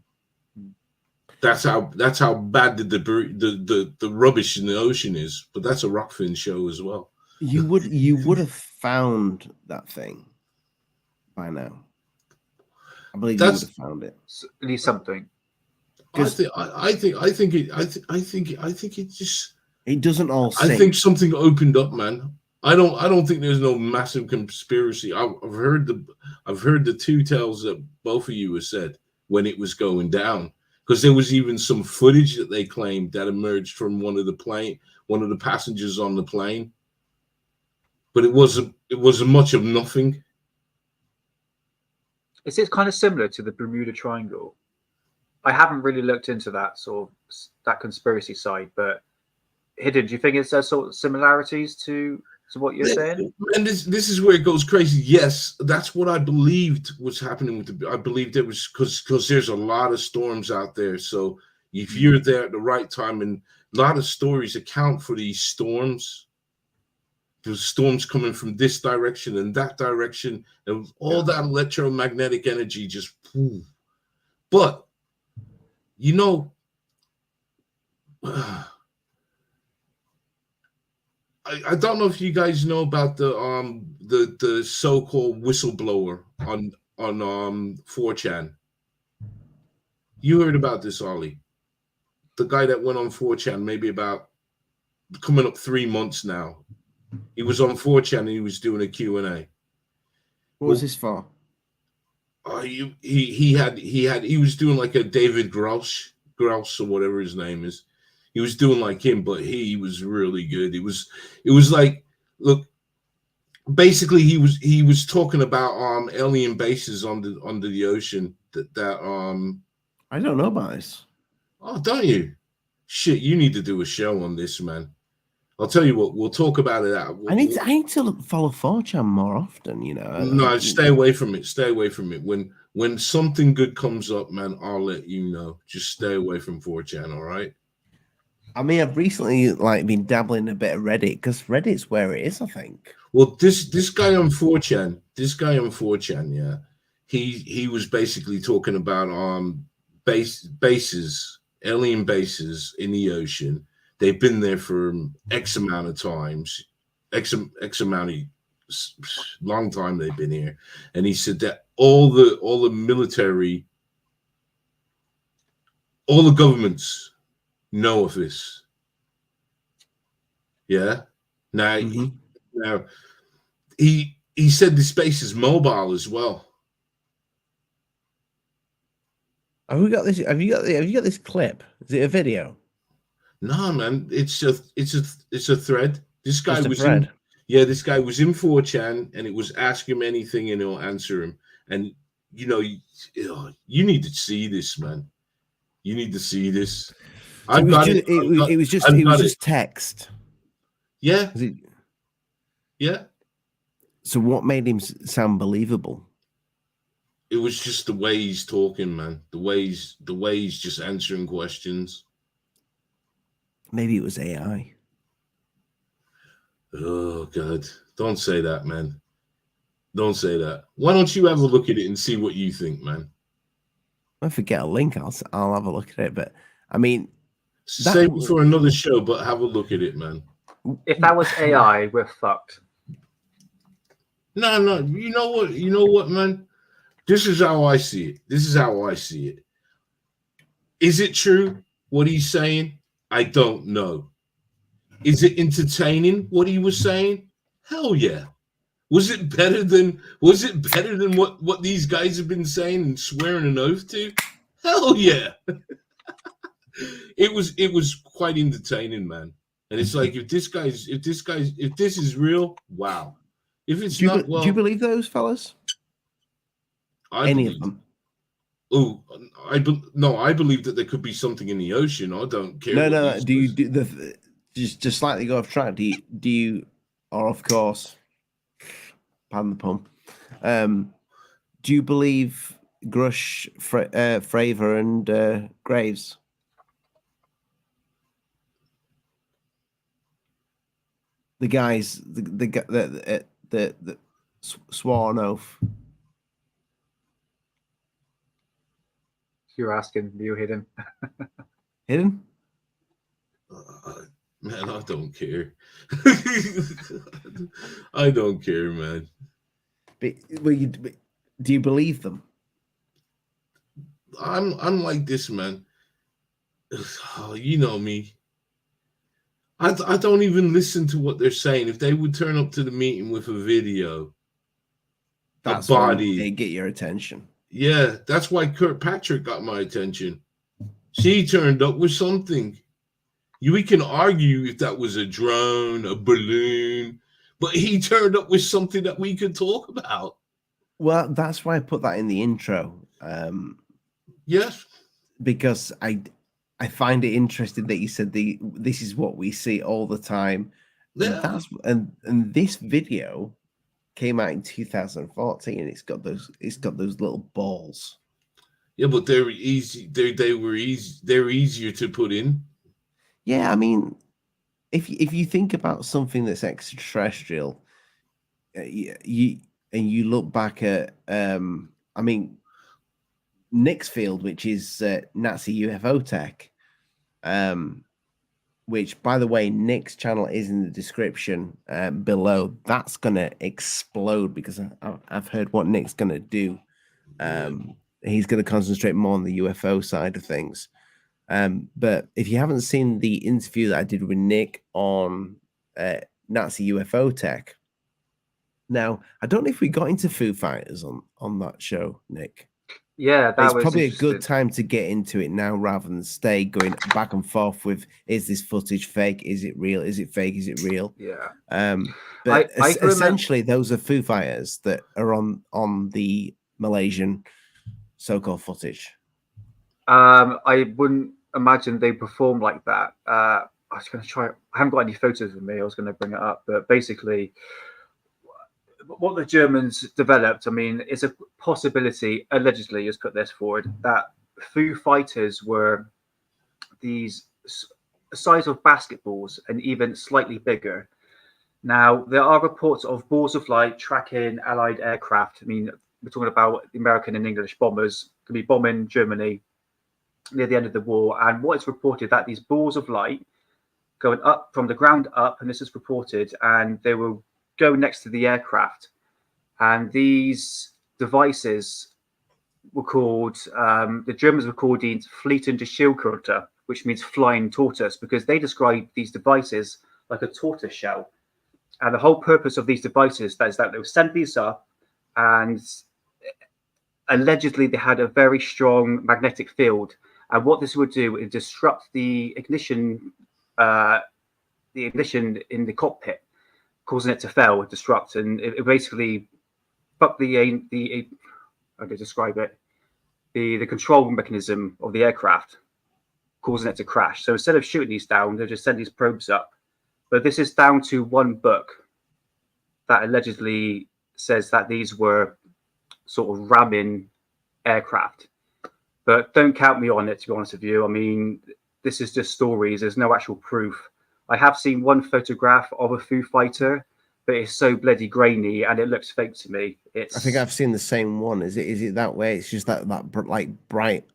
That's how bad the debris, the rubbish in the ocean is. But that's a Rockfin show as well. You would have found that thing by now. I believe you would have found it. At least something. I think it just. It doesn't all sink. I think something opened up, man. I don't think there's no massive conspiracy. I've heard the two tales that both of you have said when it was going down, because there was even some footage that they claimed that emerged from one of the passengers on the plane, but it was much of nothing. Is it kind of similar to the Bermuda Triangle? I haven't really looked into that that conspiracy side, but Hidden, do you think it's there sort of similarities to what you're saying? And this is where it goes crazy. Yes, that's what I believed was happening I believed it was because there's a lot of storms out there. So if you're there at the right time, and a lot of stories account for these storms. There's storms coming from this direction and that direction, and all that electromagnetic energy just. But you know, I don't know if you guys know about the so-called whistleblower on 4chan. You heard about this, Ollie? The guy that went on 4chan maybe about coming up 3 months now. He was on 4chan and he was doing a Q&A. What was this for? He was doing like a David Grouse or whatever his name is. He was doing like him, but he was really good. It was like, look, basically he was talking about alien bases under the ocean that I don't know about this. Oh, don't you? Shit, you need to do a show on this, man. I'll tell you what, we'll talk about it out. I need to follow 4chan more often, you know. No, stay away from it. Stay away from it. When something good comes up, man, I'll let you know. Just stay away from 4chan, all right? I mean, I've recently been dabbling a bit of Reddit because Reddit's where it is, I think. Well, this guy on 4chan, yeah, he was basically talking about bases, alien bases in the ocean. They've been there for X amount of times, X amount of long time they've been here, and he said that all the military, all the governments know of this. Yeah. Now, now he said the space is mobile as well. Have we got this? Have you got this clip? Is it a video? No, man, it's a thread. This guy Just a was thread. this guy was in 4chan, and it was ask him anything and he'll answer him. And you need to see this, man. You need to see this. So it was just text. Yeah. Yeah. So what made him sound believable? It was just the way he's talking, man. The way he's just answering questions. Maybe it was AI. Oh God! Don't say that, man. Don't say that. Why don't you have a look at it and see what you think, man? If I get a link, I'll have a look at it. But I mean, save it for another show. But have a look at it, man. If that was AI, we're fucked. No. You know what, man? This is how I see it. Is it true what he's saying? I don't know. Is it entertaining what he was saying? Hell yeah. Was it better than what these guys have been saying and swearing an oath to? Hell yeah. It was quite entertaining, man. And it's like if this is real, wow. If it's not, well, do you believe those fellas? Any of them? Oh, I believe that there could be something in the ocean. I don't care. No. Do you do the just slightly go off track? Do you, or of course, pardon the pun. Do you believe Grush, Fravor, and Graves? The guys, the swore an oath. You're asking, you Hidden. Hidden? Man, I don't care. I don't care, man. But do you believe them? I'm like this, man. Oh, you know me. I don't even listen to what they're saying. If they would turn up to the meeting with a video, that's a body, when they get your attention. Yeah, that's why Kirkpatrick got my attention. She turned up with something. We can argue if that was a drone, a balloon, but he turned up with something that we could talk about. Well, that's why I put that in the intro. Yes, because I find it interesting that you said this is what we see all the time. Yeah. And this video came out in 2014, and it's got those little balls. Yeah, but they're easy. They were easy. They're easier to put in. Yeah, I mean, if you think about something that's extraterrestrial, you look back at I mean, Nick's field, which is Nazi UFO tech, which, by the way, Nick's channel is in the description below. That's going to explode because I've heard what Nick's going to do. He's going to concentrate more on the UFO side of things. But if you haven't seen the interview that I did with Nick on Nazi UFO tech, now, I don't know if we got into Foo Fighters on that show, Nick. Yeah, it's probably a good time to get into it now rather than stay going back and forth with, is this footage fake? Is it real? Is it fake? Is it real? Yeah. But essentially, those are Foo Fighters that are on the Malaysian so-called footage. I wouldn't imagine they perform like that. I was going to try. I haven't got any photos of me. I was going to bring it up, but basically, what the Germans developed, I mean, is a possibility, allegedly, let's put this forward, that Foo Fighters were these the size of basketballs and even slightly bigger. Now, there are reports of balls of light tracking Allied aircraft. I mean, we're talking about the American and English bombers could be bombing Germany near the end of the war. And what is reported that these balls of light going up from the ground up, and this is reported, and they will go next to the aircraft. And these devices were called, the Germans were called the Fliegende Schildkröte, which means flying tortoise, because they describe these devices like a tortoise shell. And the whole purpose of these devices is that they would send these up, and allegedly they had a very strong magnetic field. And what this would do is disrupt the ignition in the cockpit, causing it to fail, disrupt, and it basically fucked the how to describe it, the control mechanism of the aircraft, causing it to crash. So instead of shooting these down, they just send these probes up. But this is down to one book that allegedly says that these were sort of ramming aircraft. But don't count me on it, to be honest with you. I mean, this is just stories. There's no actual proof. I have seen one photograph of a Foo Fighter, but it's so bloody grainy and it looks fake to me. I think I've seen the same one. Is it that way? It's just that like bright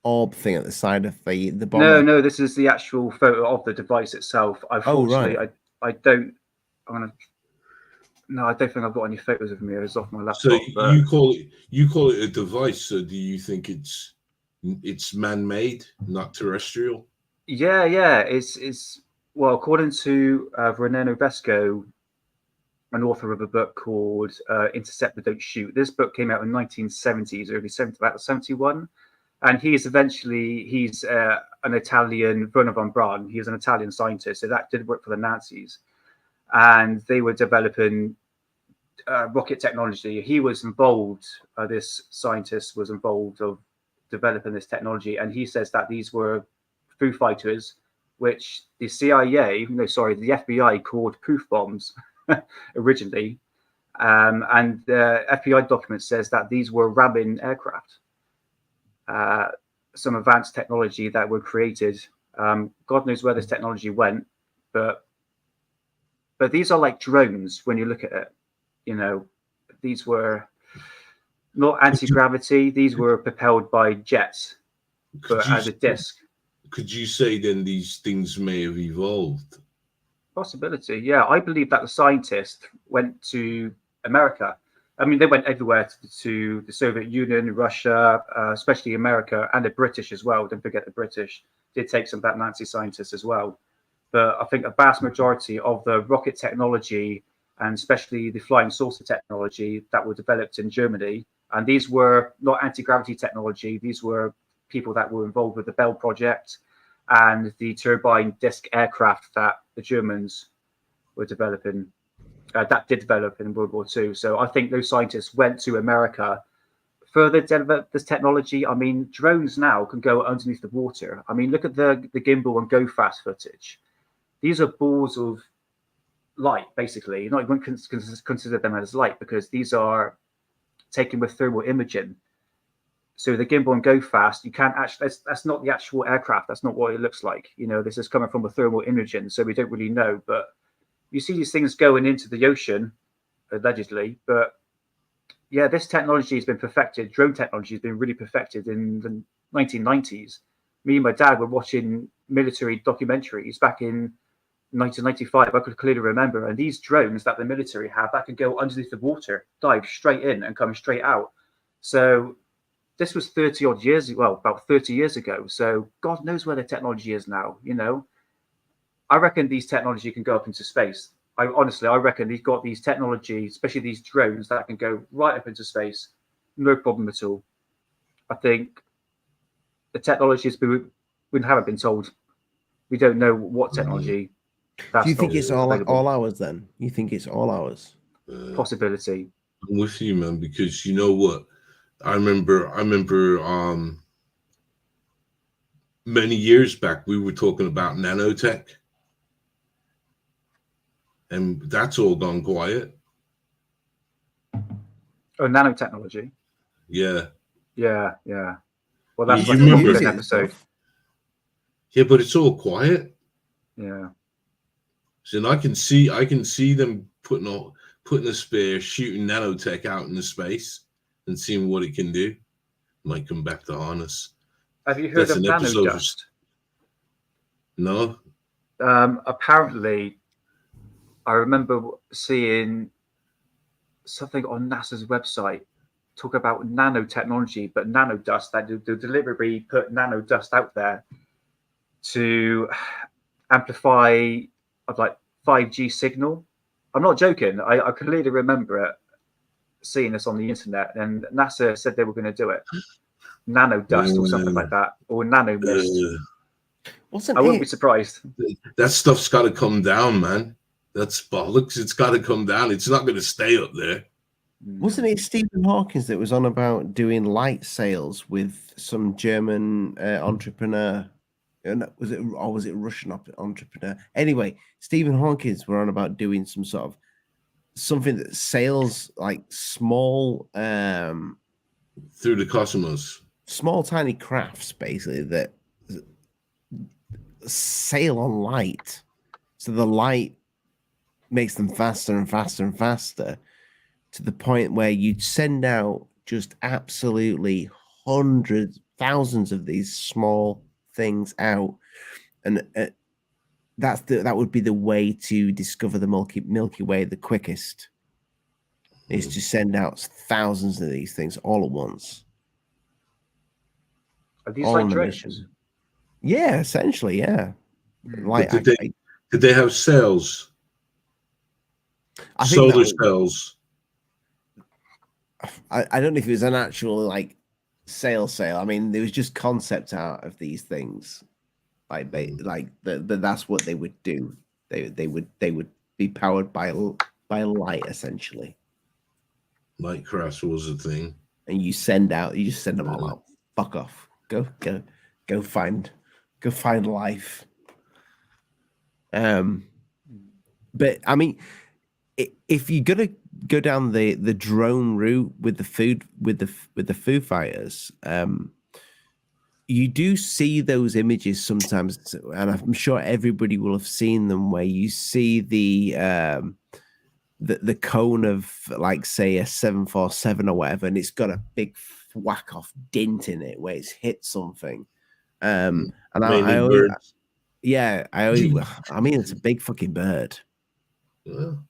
orb thing at the side of the bomber. No, this is the actual photo of the device itself. Unfortunately, right. I don't. No, I don't think I've got any photos of me. It's off my laptop. So but you call it a device. So do you think it's man-made, not terrestrial? Yeah. It's well, according to René Vesco, an author of a book called Intercept But Don't Shoot. This book came out in 1970s, early 70s, about 71. And he's an Italian, Werner von Braun. He was an Italian scientist. So that did work for the Nazis. And they were developing rocket technology. He was involved, this scientist was involved of developing this technology. And he says that these were Foo Fighters, which the the FBI called poof bombs originally. And the FBI document says that these were ramming aircraft. Some advanced technology that were created. God knows where this technology went, but these are like drones when you look at it. You know, these were not anti-gravity. These were propelled by jets, but as a disc. Could you say then these things may have evolved? Possibility, yeah. I believe that the scientists went to America. I mean, they went everywhere to the Soviet Union, Russia, especially America, and the British as well. Don't forget the British did take some of that Nazi scientists as well. But I think a vast majority of the rocket technology, and especially the flying saucer technology that were developed in Germany, and these were not anti-gravity technology. These were people that were involved with the Bell project and the turbine disc aircraft that the Germans were developing. That did develop in World War II. So I think those scientists went to America, further developed this technology. I mean, drones now can go underneath the water. I mean, look at the gimbal and go fast footage. These are balls of light, basically. You not even consider them as light because these are taken with thermal imaging. So the gimbal and go fast, you can't actually, that's not the actual aircraft. That's not what it looks like. You know, this is coming from a thermal imaging. So we don't really know, but you see these things going into the ocean, allegedly. But yeah, this technology has been perfected. Drone technology has been really perfected in the 1990s. Me and my dad were watching military documentaries back in 1995. I could clearly remember. And these drones that the military have, that can go underneath the water, dive straight in and come straight out. So this was 30 odd years, well, about 30 years ago. So God knows where the technology is now, you know. I reckon these technology can go up into space. I reckon they've got these technology, especially these drones that can go right up into space. No problem at all. I think the technologies we haven't been told. We don't know what technology. Do you think it's all ours then? You think it's all ours? Possibility. I'm with you, man, because you know what? I remember many years back we were talking about nanotech. And that's all gone quiet. Oh, nanotechnology. Yeah. Yeah. Well, that's you remember an episode. Yeah, but it's all quiet. Yeah. So I can see them putting a spear, shooting nanotech out into space, and seeing what it can do. Might come back to harness. Have you heard That's of an episode. nanodust? No. Apparently, I remember seeing something on NASA's website talk about nanotechnology, but nanodust, that they deliberately put nanodust out there to amplify like 5G signal. I'm not joking. I clearly remember it, seeing this on the internet, and NASA said they were going to do it. Nanodust or something like that, or nanomist. Wasn't I wouldn't be it? surprised. That stuff's got to come down, man. That's bollocks. It's got to come down. It's not going to stay up there. Wasn't it Stephen Hawkins that was on about doing light sails with some German entrepreneur? Was it a Russian entrepreneur? Anyway, Stephen Hawkins were on about doing some sort of something that sails like small through the cosmos, small tiny crafts basically that sail on light. So the light makes them faster and faster and faster, to the point where you'd send out just absolutely hundreds, thousands of these small things out, and that would be the way to discover the Milky Way the quickest. Is to send out thousands of these things all at once. Are these all like on a drones? mission. Yeah, essentially, yeah. Like, did they have cells? I think solar cells. I don't know if it was an actual like sail. I mean, there was just concept art of these things. Like that's what they would do. They would be powered by light, essentially. Light crafts was a thing. And you just send them all out. Fuck off. Go find life. But I mean, if you're gonna go down the drone route with the Foo Fighters, you do see those images sometimes, and I'm sure everybody will have seen them, where you see the cone of, like, say, a 747 or whatever, and it's got a big whack off dent in it where it's hit something. And I always, I mean, it's a big fucking bird. Well,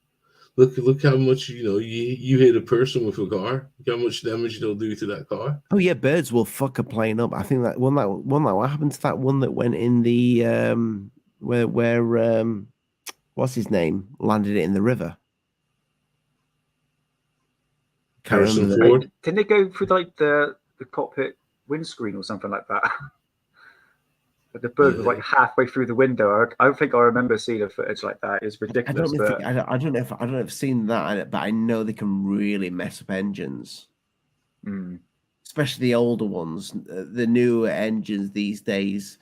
look how much you hit a person with a car. Look how much damage they'll do to that car. Oh yeah, birds will fuck a plane up. I think that what happened to that one that went in the where what's his name landed it in the river. Harrison Ford. Didn't they go through like the cockpit windscreen or something like that? But the bird was like halfway through the window. I don't think I remember seeing a footage like that. It's ridiculous. I don't know if I've seen that, but I know they can really mess up engines, especially the older ones. The newer engines these days,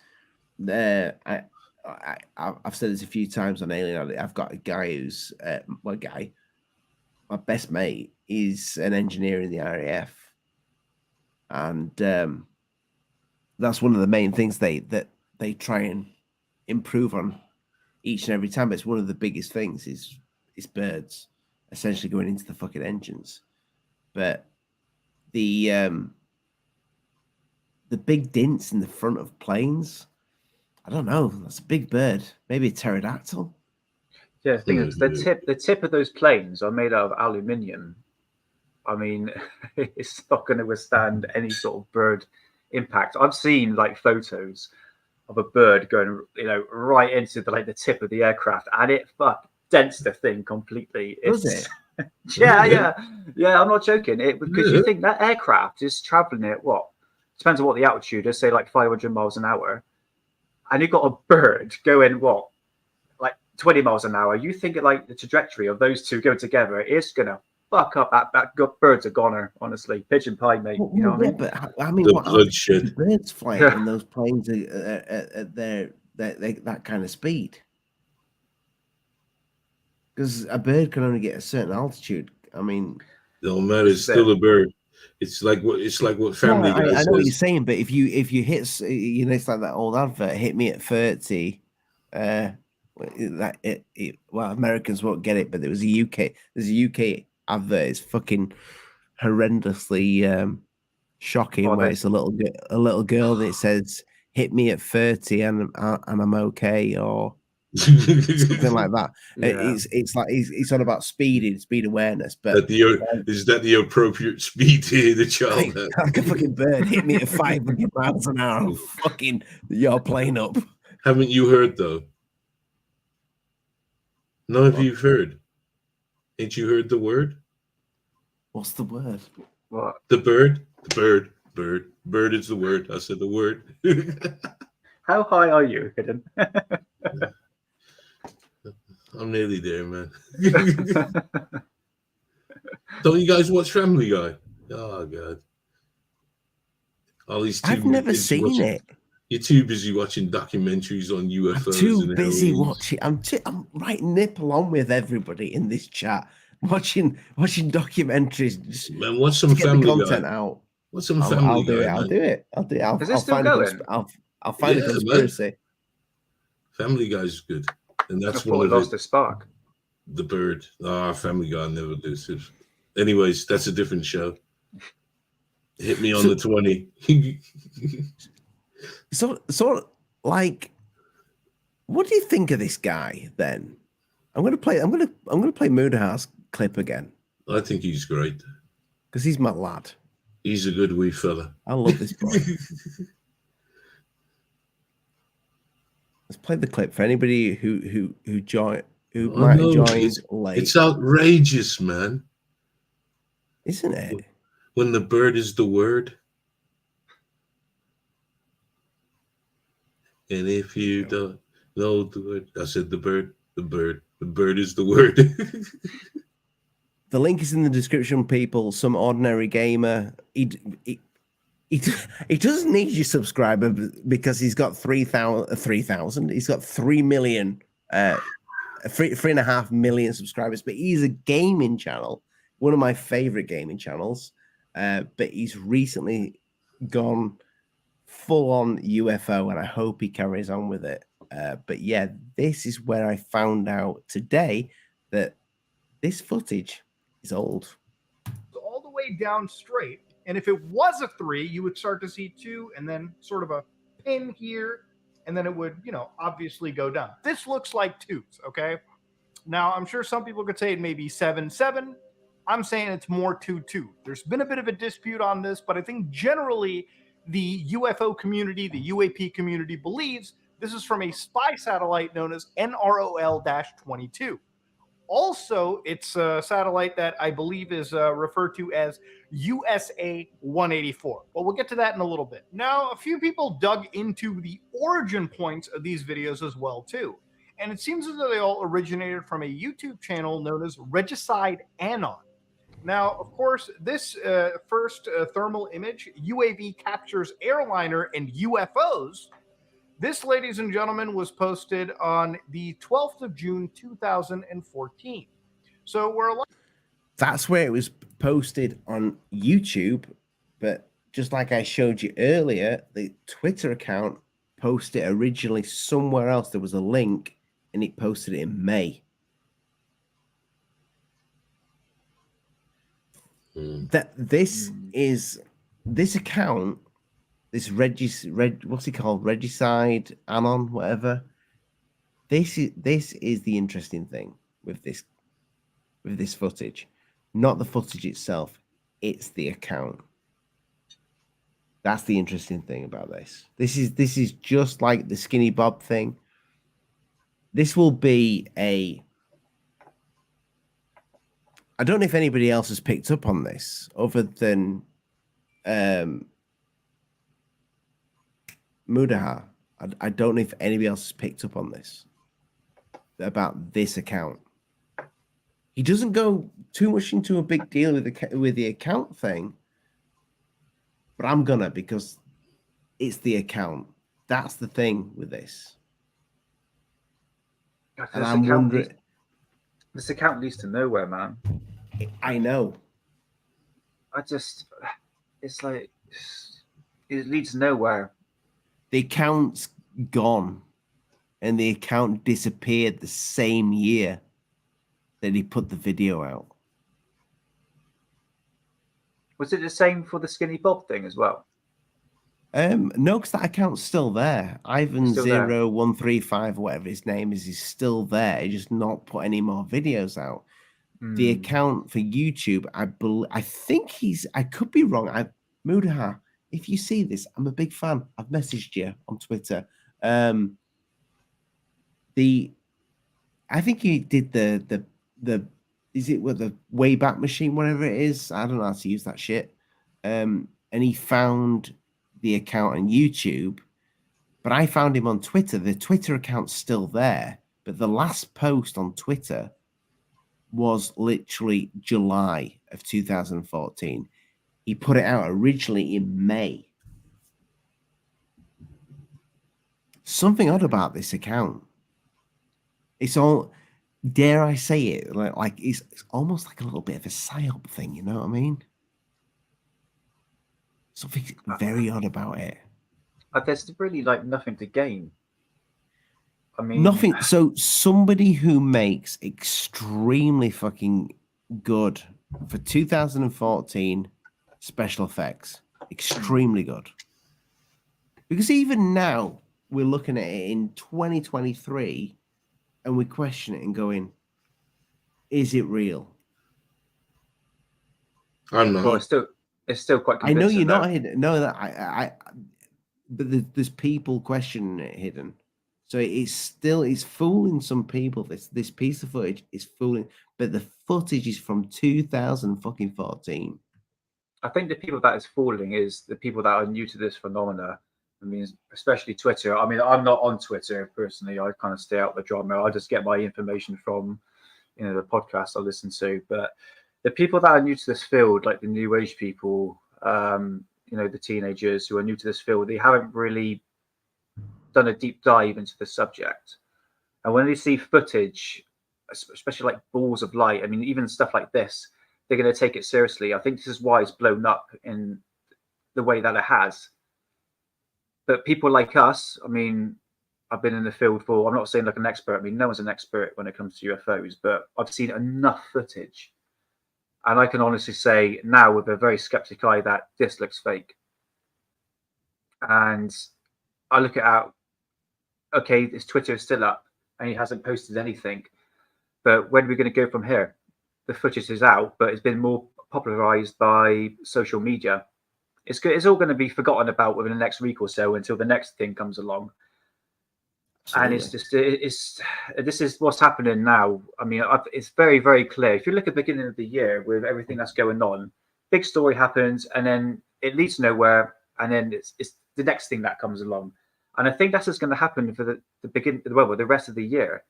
I've said this a few times on Alien. I've got a guy who's my best mate is an engineer in the RAF, and that's one of the main things they try and improve on each and every time. It's one of the biggest things is birds essentially going into the fucking engines. But the big dents in the front of planes, I don't know. That's a big bird. Maybe a pterodactyl. Yeah, the thing is, the tip of those planes are made out of aluminium. I mean, it's not going to withstand any sort of bird impact. I've seen like photos of a bird going, right into the tip of the aircraft, and it dents the thing completely. Does it? Yeah. I'm not joking. Because you think that aircraft is traveling at what? Depends on what the altitude is. Say like 500 miles an hour, and you've got a bird going what? 20 miles an hour. You think like the trajectory of those two going together is gonna fuck up that bird's a goner, honestly. Pigeon pie, mate. You know what I mean? But I mean, what birds flying in those planes at that kind of speed? Because a bird can only get a certain altitude. I mean, don't matter. It's still a bird. It's like what No, Family Guy I know what you're says. saying, but if you hit, you know, it's like that old advert, hit me at 30. Well, Americans won't get it, but there's a UK advert. It's fucking horrendously shocking, Oh, where there's it's a little girl and it says, "Hit me at 30 and I'm okay," or something like that. yeah. It's like it's on about speed awareness, but Is that the appropriate speed to hit the child at? like a fucking bird hit me at 500 miles an hour. I'm fucking your plane up. Haven't you heard though? None of you've heard. Ain't you heard the word? What's the word? What? The bird. The bird. Bird. Bird is the word. I said the word. How high are you, Hidden? I'm nearly there, man. Don't you guys watch Family Guy? Oh god. All these I've never seen it. You're too busy watching documentaries on UFOs. I'm too and busy aliens. watching. I'm right nipple on with everybody in this chat, watching documentaries. Just Man, watch to some get the Family content Guy. out. What's some I'll Family do Guy, it. I'll man? do it. I'll do it. Is it I'll still find going? I'll find a Yeah, conspiracy. Family Guy's good, and I that's thought one it of lost its spark. the bird. Family Guy never does it. Anyways, that's a different show. Hit me on the 20. So like, what do you think of this guy then? I'm gonna play Moodahar's clip again I think he's great. because he's my lad. He's a good wee fella. I love this boy. Let's play the clip for anybody who might have joined late. It's outrageous, man. Isn't it? When the bird is the word. And if you don't know the word, I said the bird is the word. The link is in the description, people. Some ordinary gamer. He doesn't need your subscriber because he's got 3,000. He's got 3 million, 3.5 million subscribers. But he's a gaming channel, one of my favorite gaming channels. But he's recently gone full on UFO, and I hope he carries on with it. But yeah, this is where I found out today that this footage is old. All the way down straight. And if it was a 3, you would start to see 2 and then sort of a pin here. And then it would, obviously go down. This looks like 2s, okay? Now, I'm sure some people could say it may be 7-7. I'm saying it's more 2-2. There's been a bit of a dispute on this, but I think generally the UFO community, the UAP community believes this is from a spy satellite known as NROL-22. Also, it's a satellite that I believe is referred to as USA-184. But we'll get to that in a little bit. Now, a few people dug into the origin points of these videos as well, too. And it seems as though they all originated from a YouTube channel known as Regicide Anon. Now, of course, this first thermal image, UAV captures airliner and UFOs. This, ladies and gentlemen, was posted on the 12th of June, 2014. So that's where it was posted on YouTube. But just like I showed you earlier, the Twitter account posted it originally somewhere else. There was a link, and it posted it in May. That this account, this what's it called? Regicide Anon, whatever. This is the interesting thing with this footage, not the footage itself. It's the account. That's the interesting thing about this. This is just like the Skinny Bob thing. This will be I don't know if anybody else has picked up on this other than Mudahar. I don't know if anybody else has picked up on this about this account. He doesn't go too much into a big deal with the account thing, but I'm gonna, because it's the account. That's the thing with this. And I'm wondering. This account leads to nowhere, man. I know. it's like it leads nowhere. The account's gone, and the account disappeared the same year that he put the video out. Was it the same for the Skinny Bob thing as well? No, because that account's still there. Still there. Ivan0135, whatever his name is still there. He just not put any more videos out. The account for YouTube, I think I could be wrong. Mudaha, if you see this, I'm a big fan. I've messaged you on Twitter. I think he did the is it with the Wayback Machine, whatever it is? I don't know how to use that shit. And he found the account on YouTube, but I found him on Twitter. The Twitter account's still there, but the last post on Twitter was literally July of 2014. He put it out originally in May. Something odd about this account. It's all, dare I say it, like it's almost like a little bit of a psyop thing, you know what I mean? Something very odd about it. There's really like nothing to gain. I mean, nothing. So somebody who makes extremely fucking good for 2014 special effects, extremely good. Because even now we're looking at it in 2023 and we question it and going, is it real? I'm not. Well, it's still quite convincing. I know you're though. not hidden. No, that but there's people questioning it hidden. So it's fooling some people. This piece of footage is fooling, but the footage is from 2014. I think the people that is fooling is the people that are new to this phenomena. I mean, especially Twitter. I mean, I'm not on Twitter personally. I kind of stay out of the drama. I just get my information from, the podcast I listen to. But the people that are new to this field, like the new age people, the teenagers who are new to this field, they haven't really done a deep dive into the subject. And when they see footage, especially like balls of light, I mean, even stuff like this, they're going to take it seriously. I think this is why it's blown up in the way that it has. But people like us, I mean, I've been in the field for, I'm not saying like an expert. I mean, no one's an expert when it comes to UFOs, but I've seen enough footage. And I can honestly say now with a very skeptic eye that this looks fake. And I look at how, okay, his Twitter is still up and he hasn't posted anything. But where are we going to go from here? The footage is out, but it's been more popularized by social media. It's all going to be forgotten about within the next week or so until the next thing comes along. Absolutely. And this is what's happening now. I mean, it's very, very clear. If you look at the beginning of the year with everything that's going on, big story happens and then it leads nowhere. And then it's the next thing that comes along. And I think that's what's going to happen for the rest of the year.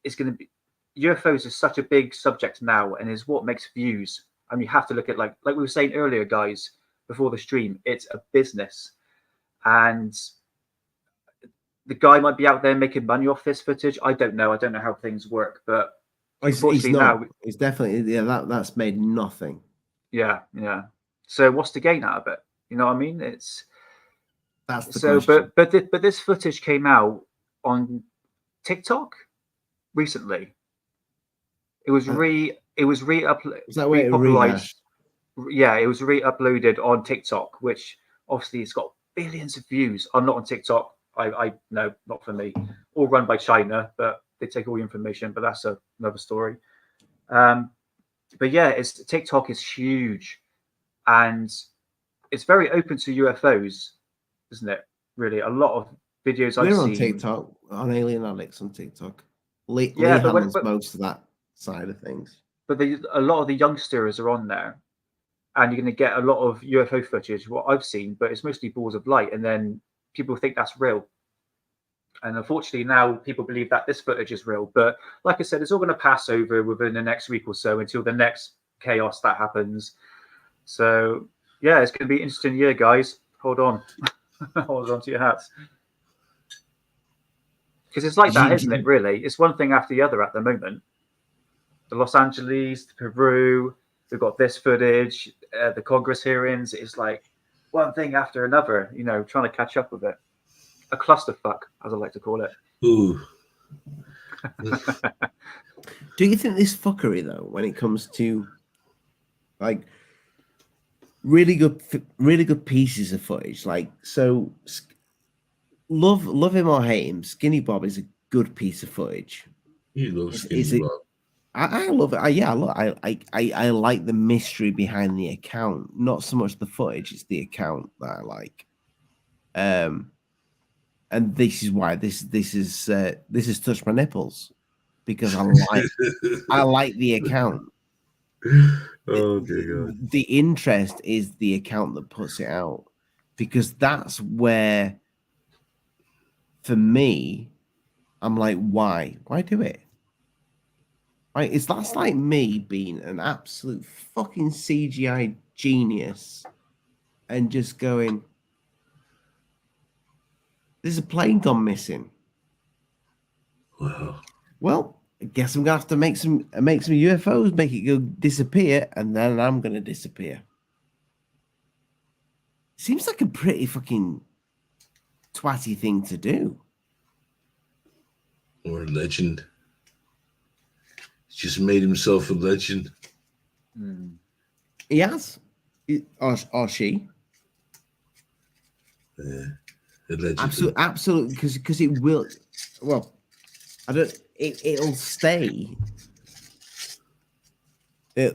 It's going to be, UFOs is such a big subject now and is what makes views. I mean, you have to look at like we were saying earlier, guys, before the stream, it's a business. And the guy might be out there making money off this footage. I don't know. I don't know how things work, but he's not. It's definitely, that's made nothing. Yeah. So what's the gain out of it? You know what I mean? That's the question. But this footage came out on TikTok recently. It was re-uploaded. Is that where it rehashed? Yeah, it was re-uploaded on TikTok, which obviously it's got billions of views. I'm not on TikTok. I no, not for me. All run by China, but they take all the information. But that's another story. But yeah, TikTok is huge, and it's very open to UFOs, isn't it? Really, a lot of videos I've seen. We're on TikTok, on Alien Alex on TikTok. Lee but handles most of that side of things. But a lot of the youngsters are on there, and you're going to get a lot of UFO footage, what I've seen, but it's mostly balls of light, and then people think that's real. And unfortunately, now people believe that this footage is real. But like I said, it's all going to pass over within the next week or so until the next chaos that happens. So yeah, it's going to be an interesting year, guys. Hold on. Hold on to your hats. Because it's like that, isn't it, really? It's one thing after the other at the moment. The Los Angeles, the Peru, we've got this footage. the Congress hearings. It's like one thing after another, you know, trying to catch up with it. A clusterfuck, as I like to call it. Ooh. Do you think this fuckery though, when it comes to like really good pieces of footage, like so, love him or hate him, Skinny Bob is a good piece of footage. You love Skinny Bob. I love it. I like the mystery behind the account, not so much the footage. It's the account that I like. And this is why this has touched my nipples, because I like the account. Oh God. The interest is the account that puts it out, because that's where, for me, I'm like, why do it? Right? That's like me being an absolute fucking CGI genius and just going, there's a plane gone missing. Wow. Well, I guess I'm gonna have to make some UFOs, make it go disappear, and then I'm gonna disappear. Seems like a pretty fucking twatty thing to do. Or a legend. He's just made himself a legend. He has, or she. Yeah, allegedly. Absolutely, because it will. Well, I don't. It'll stay.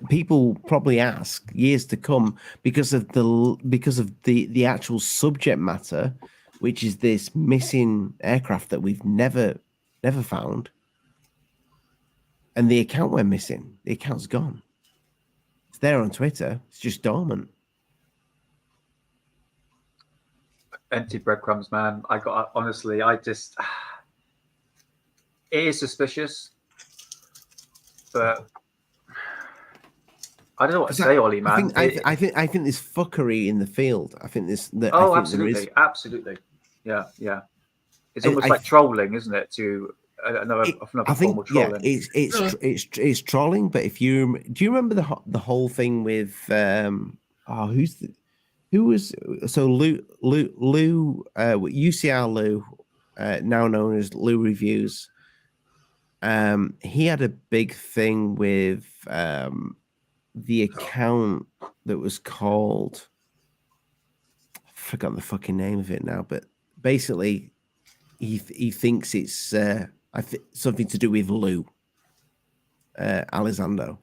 People probably ask years to come because of the actual subject matter, which is this missing aircraft that we've never found, and the account went missing. The account's gone. It's there on Twitter. It's just dormant. Empty breadcrumbs, man. Honestly, it is suspicious, but I don't know what to say, Ollie, man. I think there's fuckery in the field. I think this. Absolutely, absolutely. Yeah. It's almost like trolling, isn't it? To another form of trolling. Yeah, it's trolling. But do you remember the whole thing with Lou UCR Lou, now known as Lou Reviews. He had a big thing with the account that was called, I forgot the fucking name of it now, but basically he thinks it's something to do with Lou Elizondo,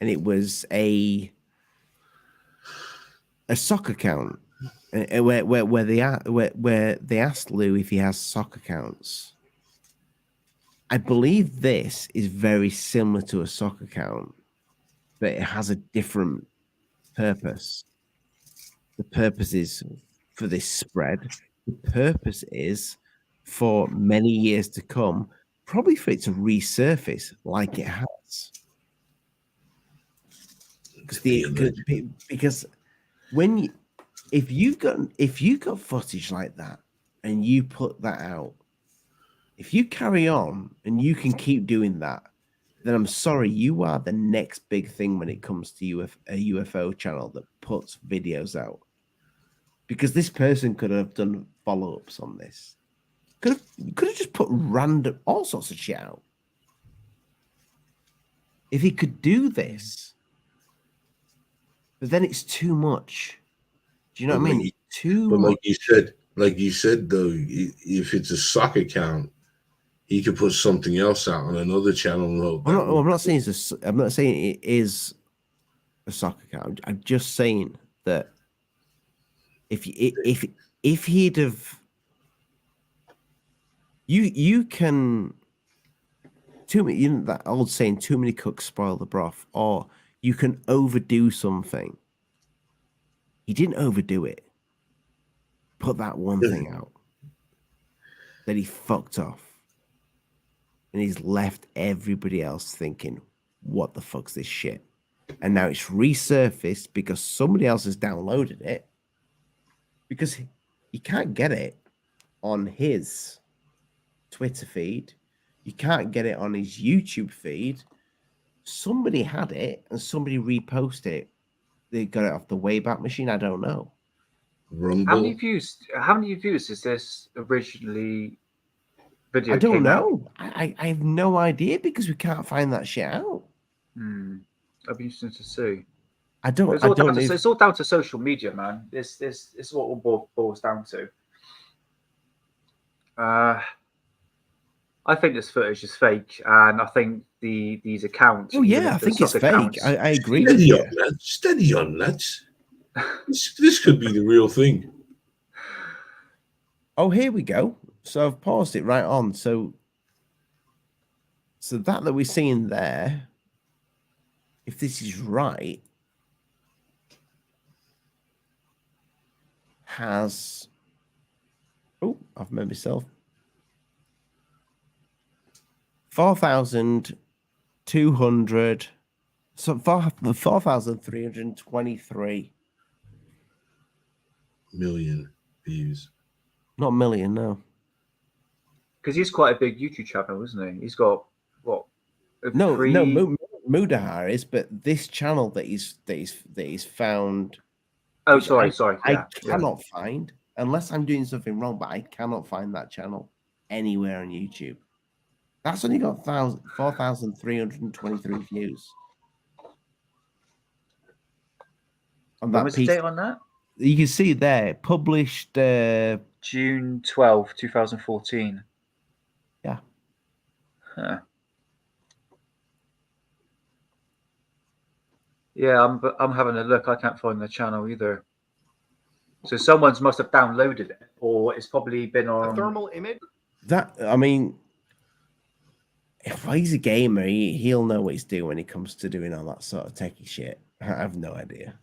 and it was a sock account where they asked Lou if he has sock accounts. I believe this is very similar to a sock account, but it has a different purpose. The purpose is for this spread. The purpose is for many years to come, probably for it to resurface like it has. Because if you've got footage like that and you put that out, if you carry on and you can keep doing that, then I'm sorry, you are the next big thing when it comes to a UFO channel that puts videos out. Because this person could have done follow-ups on this. Could have just put random all sorts of shit out. If he could do this, but then it's too much. Do you know what I mean? But like you said though, if it's a sock account, he could put something else out on another channel. I'm not saying it is a sock account. I'm just saying that if he'd have, you can, that old saying, too many cooks spoil the broth, or you can overdo something. He didn't overdo it. Put that one thing out that he fucked off. And he's left everybody else thinking, what the fuck's this shit? And now it's resurfaced because somebody else has downloaded it. Because you can't get it on his Twitter feed. You can't get it on his YouTube feed. Somebody had it and somebody reposted it they got it off the Wayback Machine. I don't know. Rumble. How many views is this originally video? I don't came out? know. I have no idea because we can't find that shit out. That'd be interesting to see. I don't. It's all down to social media, man. This is what it all boils down to. I think this footage is fake, and I think these accounts. Oh yeah, I think it's fake. I agree. Steady on, lads. This could be the real thing. Oh, here we go. So I've paused it right on. So that we're seeing there, if this is right, has. Oh, I've made myself. 4,200. So 4,323 million views. Not million, no. Because he's quite a big YouTube channel, isn't he? He's got what? No, Mudahar is, but this channel that he's found. Oh, sorry. I cannot find, unless I'm doing something wrong, but I cannot find that channel anywhere on YouTube. That's only got 4,323 views. On that when was the date on that? You can see there, published June 12, 2014. Yeah. Huh. Yeah, I'm having a look. I can't find the channel either. So someone's must have downloaded it, or it's probably been on a thermal image. I mean, if he's a gamer, he'll know what he's doing when it comes to doing all that sort of techie shit. I have no idea.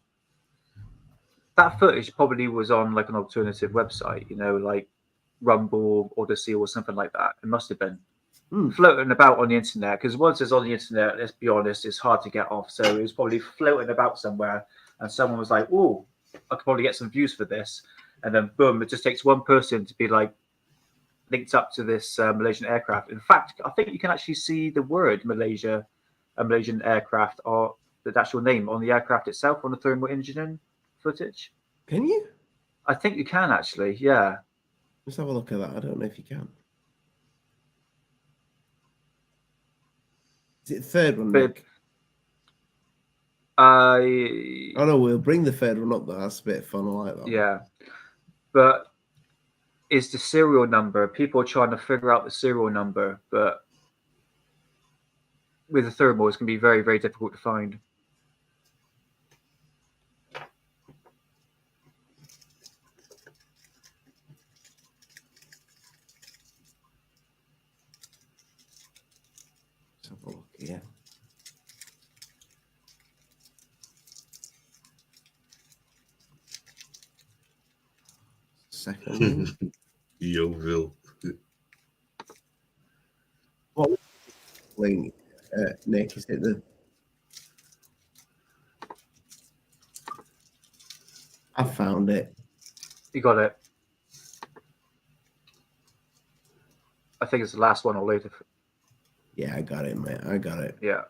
That footage probably was on like an alternative website, like Rumble, Odyssey, or something like that. It must have been floating about on the internet, because once it's on the internet, let's be honest, it's hard to get off. So it was probably floating about somewhere, and someone was like, "Oh, I could probably get some views for this," and then boom, it just takes one person to be like linked up to this Malaysian aircraft. In fact, I think you can actually see the word Malaysian aircraft, or the actual name on the aircraft itself, on the thermal imaging footage. Can you? I think you can actually, yeah. Let's have a look at that. I don't know if you can. Is it the third one, Nick? Oh no, we'll bring the third one up though. That's a bit of fun. I like that. Yeah. But is the serial number. People are trying to figure out the serial number, but with the thermal, it's going to be very, very difficult to find. Let's have a look here. Second. Yeovil. What link, Nick? Is it the? I found it. You got it. I think it's the last one or later. Yeah, I got it, man. I got it. Yeah.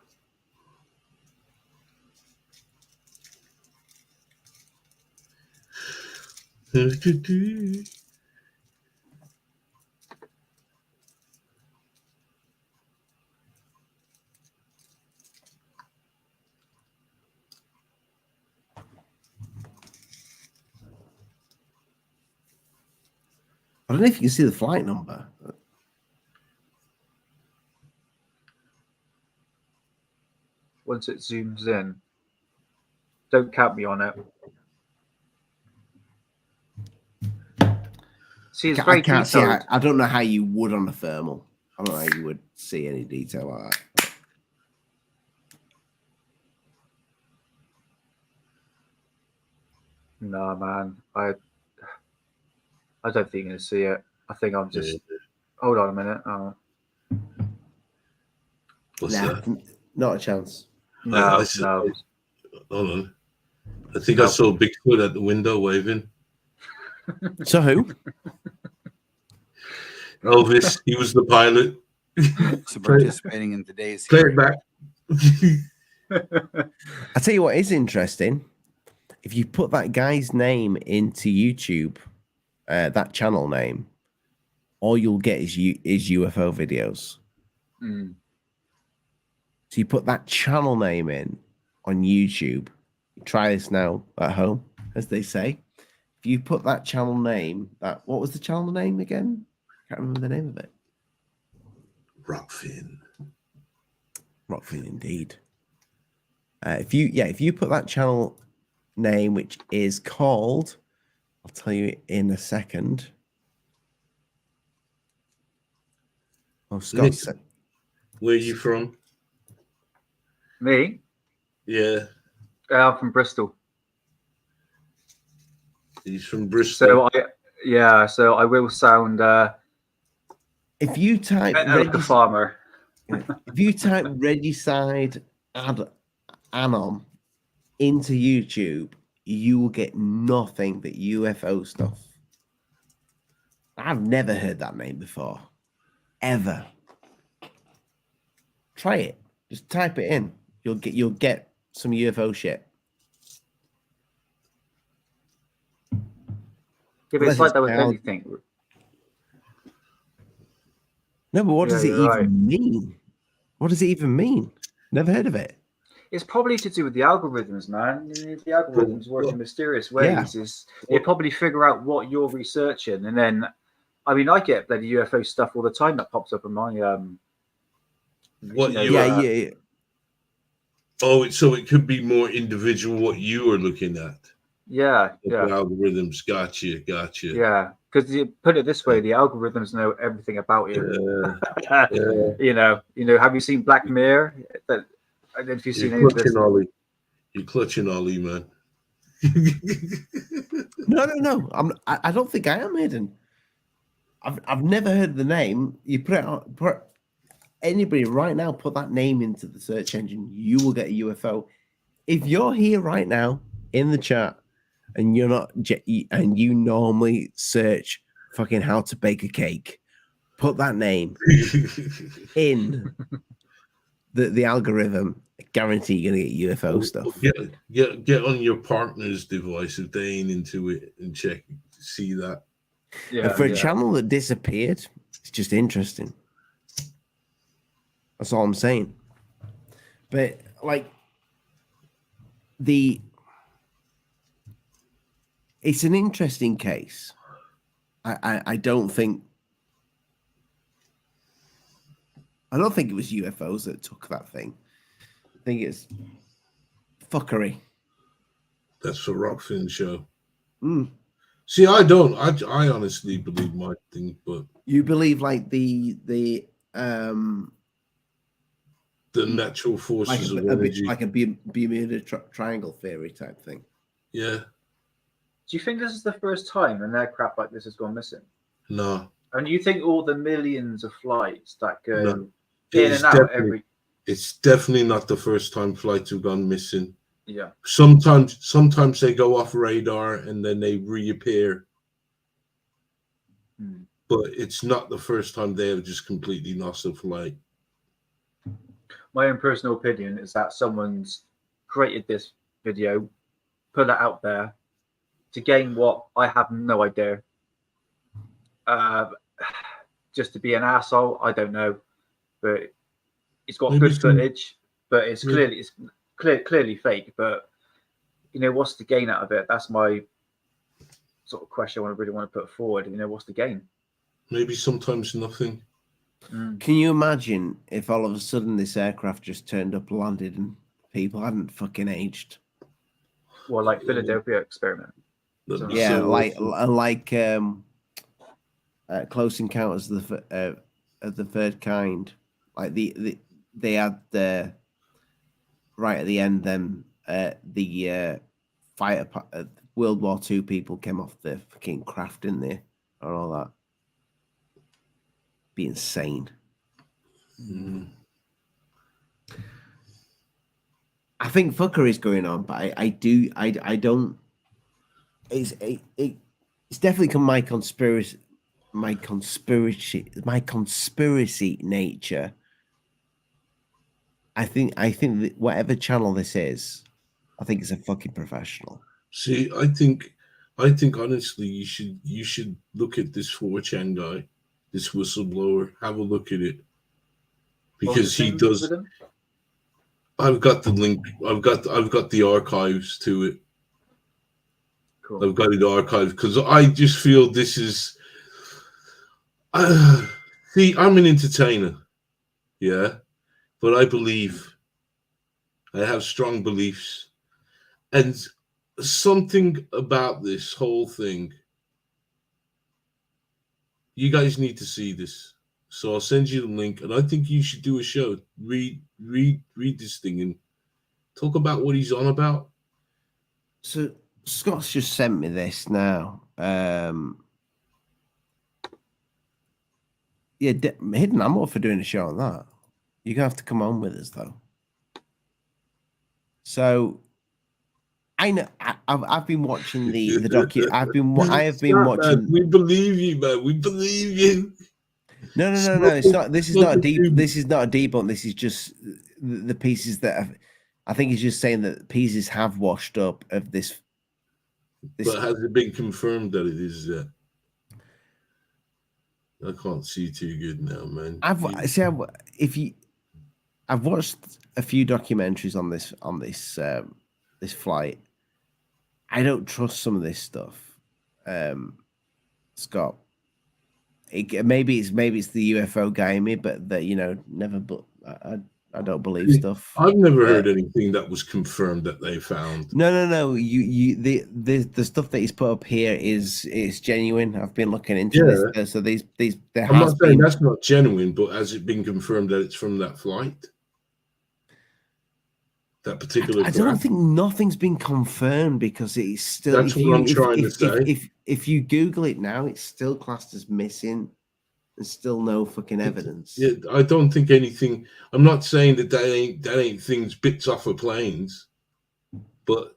I don't know if you can see the flight number. Once it zooms in, don't count me on it. See, it's very I can't see. detailed. I don't know how you would on a thermal. I don't know how you would see any detail like that. No, man. I don't think you're going to see it. I think I'm just... Hold on a minute. Oh. What's that? Not a chance. No. Hold on. I think I saw Bigfoot at the window waving. So who? Elvis. He was the pilot. So participating in today's Play it back. I tell you what is interesting. if you put that guy's name into YouTube, that channel name, all you'll get is UFO videos. Mm. So you put that channel name in on YouTube. Try this now at home, as they say. If you put that channel name, what was the channel name again? Can't remember the name of it. Rockfin. Rockfin, indeed. If you put that channel name, which is called, I'll tell you in a second. Oh, Scott Nick, said, where are you from? Me? Yeah, I'm from Bristol. he's from Bristol. So I will sound if you type like a farmer. if you type Regicide Anon into YouTube, you will get nothing but UFO stuff. I've never heard that name before, ever. Try it. Just type it in. You'll get some UFO shit. Yeah, but it's like that with anything. No, but what does it even right. mean? What does it even mean? Never heard of it. It's probably to do with the algorithms, man. The algorithms work in mysterious ways. Yeah. They probably figure out what you're researching, and then, I mean, I get bloody UFO stuff all the time that pops up in my Yeah. Oh, so it could be more individual what you are looking at. Yeah. The algorithms. Gotcha. Yeah, because you put it this way, the algorithms know everything about you. Yeah. You know. Have you seen Black Mirror? If you've seen any of this, you're clutching Ollie, man. No. I don't think I am hidden. I've never heard the name. You put anybody right now, put that name into the search engine, you will get a UFO. If you're here right now in the chat and you're not, and you normally search fucking how to bake a cake, put that name in the algorithm. I guarantee you're gonna get UFO stuff. Get on your partner's device if they ain't into it and see that. Yeah. And for a channel that disappeared, it's just interesting. That's all I'm saying. But like it's an interesting case. I don't think it was UFOs that took that thing. I think it's fuckery. That's the Rockfin show. Mm. See, I don't. I honestly believe my thing, but you believe like the natural forces of energy, like a Bermuda Triangle theory type thing. Yeah. Do you think this is the first time an aircraft like this has gone missing? No. And you think all the millions of flights that go in and out every... It's definitely not the first time flights have gone missing. Yeah. Sometimes they go off radar and then they reappear. But it's not the first time they have just completely lost a flight. My own personal opinion is that someone's created this video, put it out there to gain what I have no idea. Just to be an asshole, I don't know, but it's got good footage, but it's clearly fake. But you know, what's the gain out of it? That's my sort of question I really want to put forward. You know, what's the gain? Maybe sometimes nothing. Can you imagine if all of a sudden this aircraft just turned up, landed, and people hadn't fucking aged? Well, like Philadelphia experiment. Yeah, like Close Encounters of the Third Kind. Like they had the right at the end. Then the fighter World War II people came off the fucking craft, didn't they, or all that? Be insane. I think fuckery is going on, but I don't. It's definitely come my conspiracy nature. I think that whatever channel this is, I think it's a fucking professional. See, I think honestly, you should look at this 4chan guy, this whistleblower. Have a look at it What was because his he name does. with him? I've got the link. I've got the archives to it. Cool. I've got it archived because I just feel this is. See, I'm an entertainer, yeah, but I believe. I have strong beliefs, and something about this whole thing. You guys need to see this. So I'll send you the link, and I think you should do a show. Read this thing and talk about what he's on about. So Scott's just sent me this now. Yeah, Hidden. I'm all for doing a show on that. You're gonna have to come on with us though. So I know I've been watching the docu. I have been watching. Man, we believe you, man. We believe you. No. It's not. This is not a deep. This is not a debunk. This is just the pieces that have, I think he's just saying that pieces have washed up of this. But has it been confirmed that it is that? I can't see too good now, man. I've watched a few documentaries on this flight. I don't trust some of this stuff, Scott. Maybe it's the UFO guy in me, but that never. But I don't believe stuff. I've never heard anything that was confirmed that they found. No. The stuff that he's put up here is genuine. I've been looking into this. So these there I'm has not saying been, that's not genuine, but has it been confirmed that it's from that flight? That particular. I don't think nothing's been confirmed because it's still. That's what I'm trying to say. If you Google it now, it's still classed as missing. There's still no fucking evidence. Yeah, I don't think anything. I'm not saying that ain't things bits off of planes, but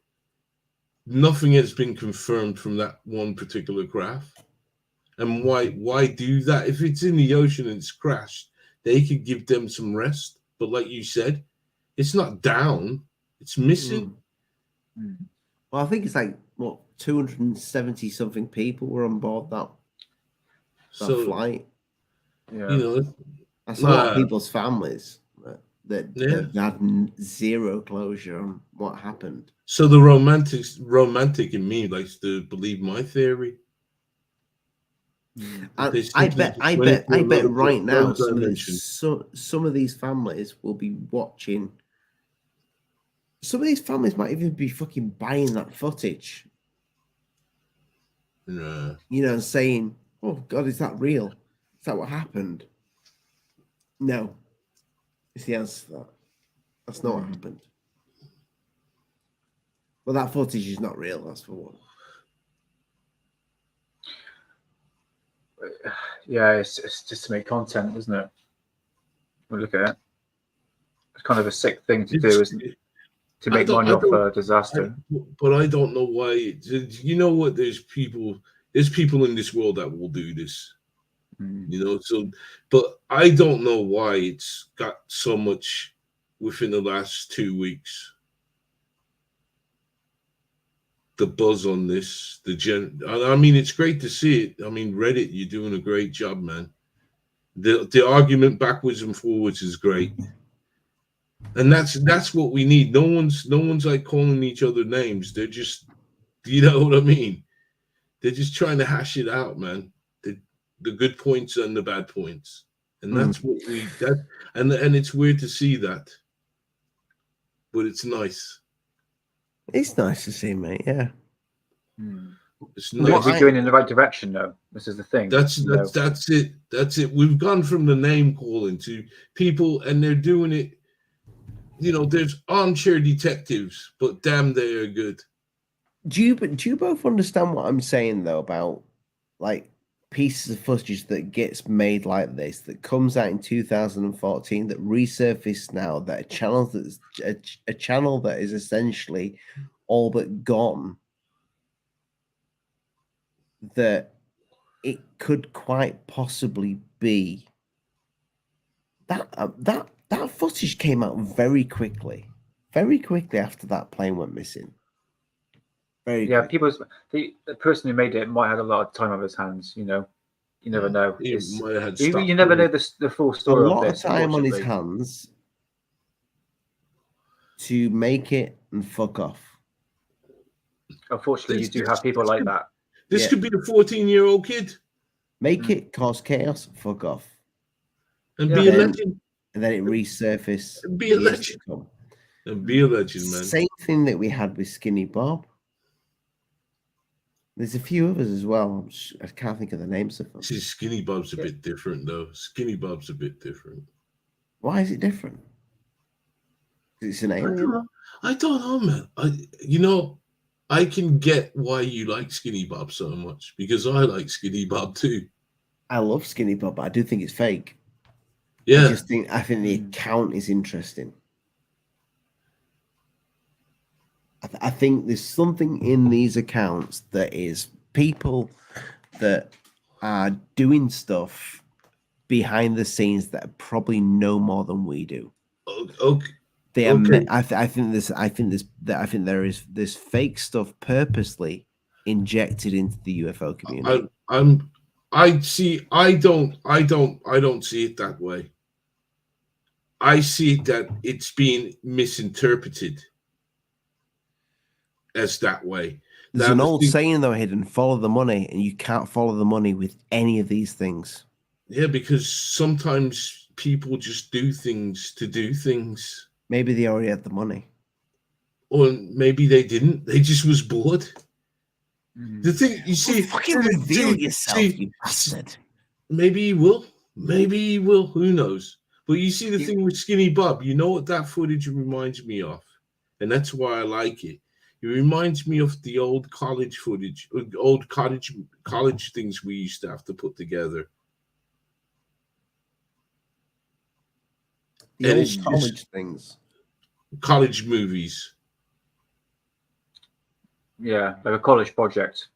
nothing has been confirmed from that one particular craft. And why do that? If it's in the ocean and it's crashed, they could give them some rest. But like you said, it's not down; it's missing. Well, I think it's like 270 something people were on board that flight. Yeah. That's a lot of people's families that had zero closure on what happened. So the romantic in me likes to believe my theory. And I bet right now some of these families will be watching. Some of these families might even be fucking buying that footage. Saying, "Oh God, is that real? Is that what happened?" No, it's the answer to that. That's not what happened. Well, that footage is not real. That's for one. Yeah, it's just to make content, isn't it? Well, look at it. It's kind of a sick thing to do, isn't it? To make money off a disaster. But I don't know why. You know what? There's people in this world that will do this. So, but I don't know why it's got so much within the last 2 weeks. The buzz on this, I mean, it's great to see it. I mean, Reddit, you're doing a great job, man. The argument backwards and forwards is great, and that's what we need. No one's like calling each other names. They're just, you know what I mean? They're just trying to hash it out, man. The good points and the bad points, and that's what and it's weird to see that, but it's nice. It's nice to see, mate. Yeah. It's nice. We're going in the right direction, though. This is the thing. That's it. That's it. We've gone from the name calling to people, and they're doing it. There's armchair detectives, but damn, they are good. Do you both understand what I'm saying though about like pieces of footage that gets made like this, that comes out in 2014, that resurface now, that a channel that is essentially all but gone, that it could quite possibly be that footage came out very quickly after that plane went missing. Very Yeah, quick. the person who made it might have had a lot of time on his hands. You never know. He might have had You stock never know footage. the full A story of lot of this. time on his Unfortunately. hands to make it and fuck off. Unfortunately, you do have people like that. This Yeah. could be the 14-year-old kid Make it cause chaos, fuck off. and Yeah. be a Then- legend. And then it resurface. Be a years to legend. come. And be a legend, man. Same thing that we had with Skinny Bob. There's a few others as well. I can't think of the names of them. See, Skinny Bob's a bit different, though. Skinny Bob's a bit different. Why is it different? It's an I alien. don't know. I don't know, man. I can get why you like Skinny Bob so much because I like Skinny Bob too. I love Skinny Bob, but I do think it's fake. Yeah. I think the account is interesting. I think there's something in these accounts that is people that are doing stuff behind the scenes that probably know more than we do. Okay. They are. Okay. I think there is this fake stuff purposely injected into the UFO community. I don't see it that way. I see that it's being misinterpreted as that way. There's Now, an the old thing- saying though, Hidden, follow the money, and you can't follow the money with any of these things. Yeah, because sometimes people just do things to do things. Maybe they already had the money. Or maybe they didn't. They just was bored. The thing, you see... Fucking reveal yourself, you bastard. Maybe he will. Maybe he will. Who knows? But you see the thing with Skinny Bob, you know what that footage reminds me of? And that's why I like it. It reminds me of the old college footage, old college things we used to have to put together. The And old it's college just things. college movies. Yeah, like a college project.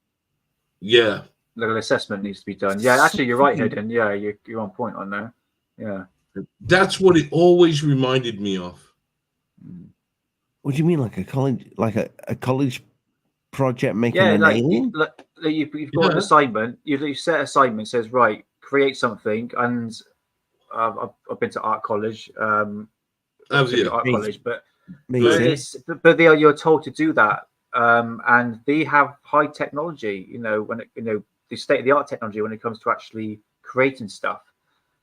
Yeah. Like an assessment needs to be done. Yeah, actually, you're right, Hidden. Yeah, you're on point on there. Yeah. That's what it always reminded me of. What do you mean, like a college project making Yeah, an like alien? you've got an assignment. You set assignment says right, create something, and I've been to art college. Art college, but you're told to do that, and they have high technology. The state of the art technology when it comes to actually creating stuff.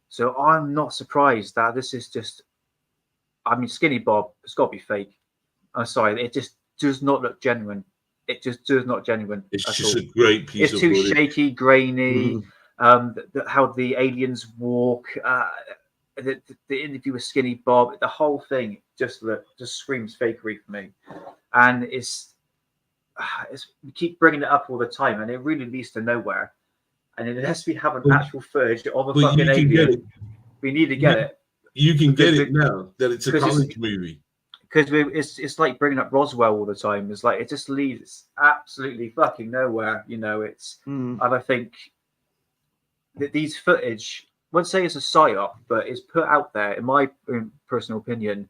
So I'm not surprised that this is just. I mean, Skinny Bob, it's got to be fake. I'm sorry, it just does not look genuine. It just does not genuine. It's just a great piece of footage. It's too shaky, grainy. How the aliens walk, the interview with Skinny Bob, the whole thing just screams fakery for me. And it's we keep bringing it up all the time, and it really leads to nowhere. And unless we have an actual footage of a fucking alien, we need to get it. You can get it now that it's a college movie. Because it's like bringing up Roswell all the time. It's like it just leads absolutely fucking nowhere. And I think that these footage, I wouldn't say it's a psyop, but it's put out there, in my personal opinion,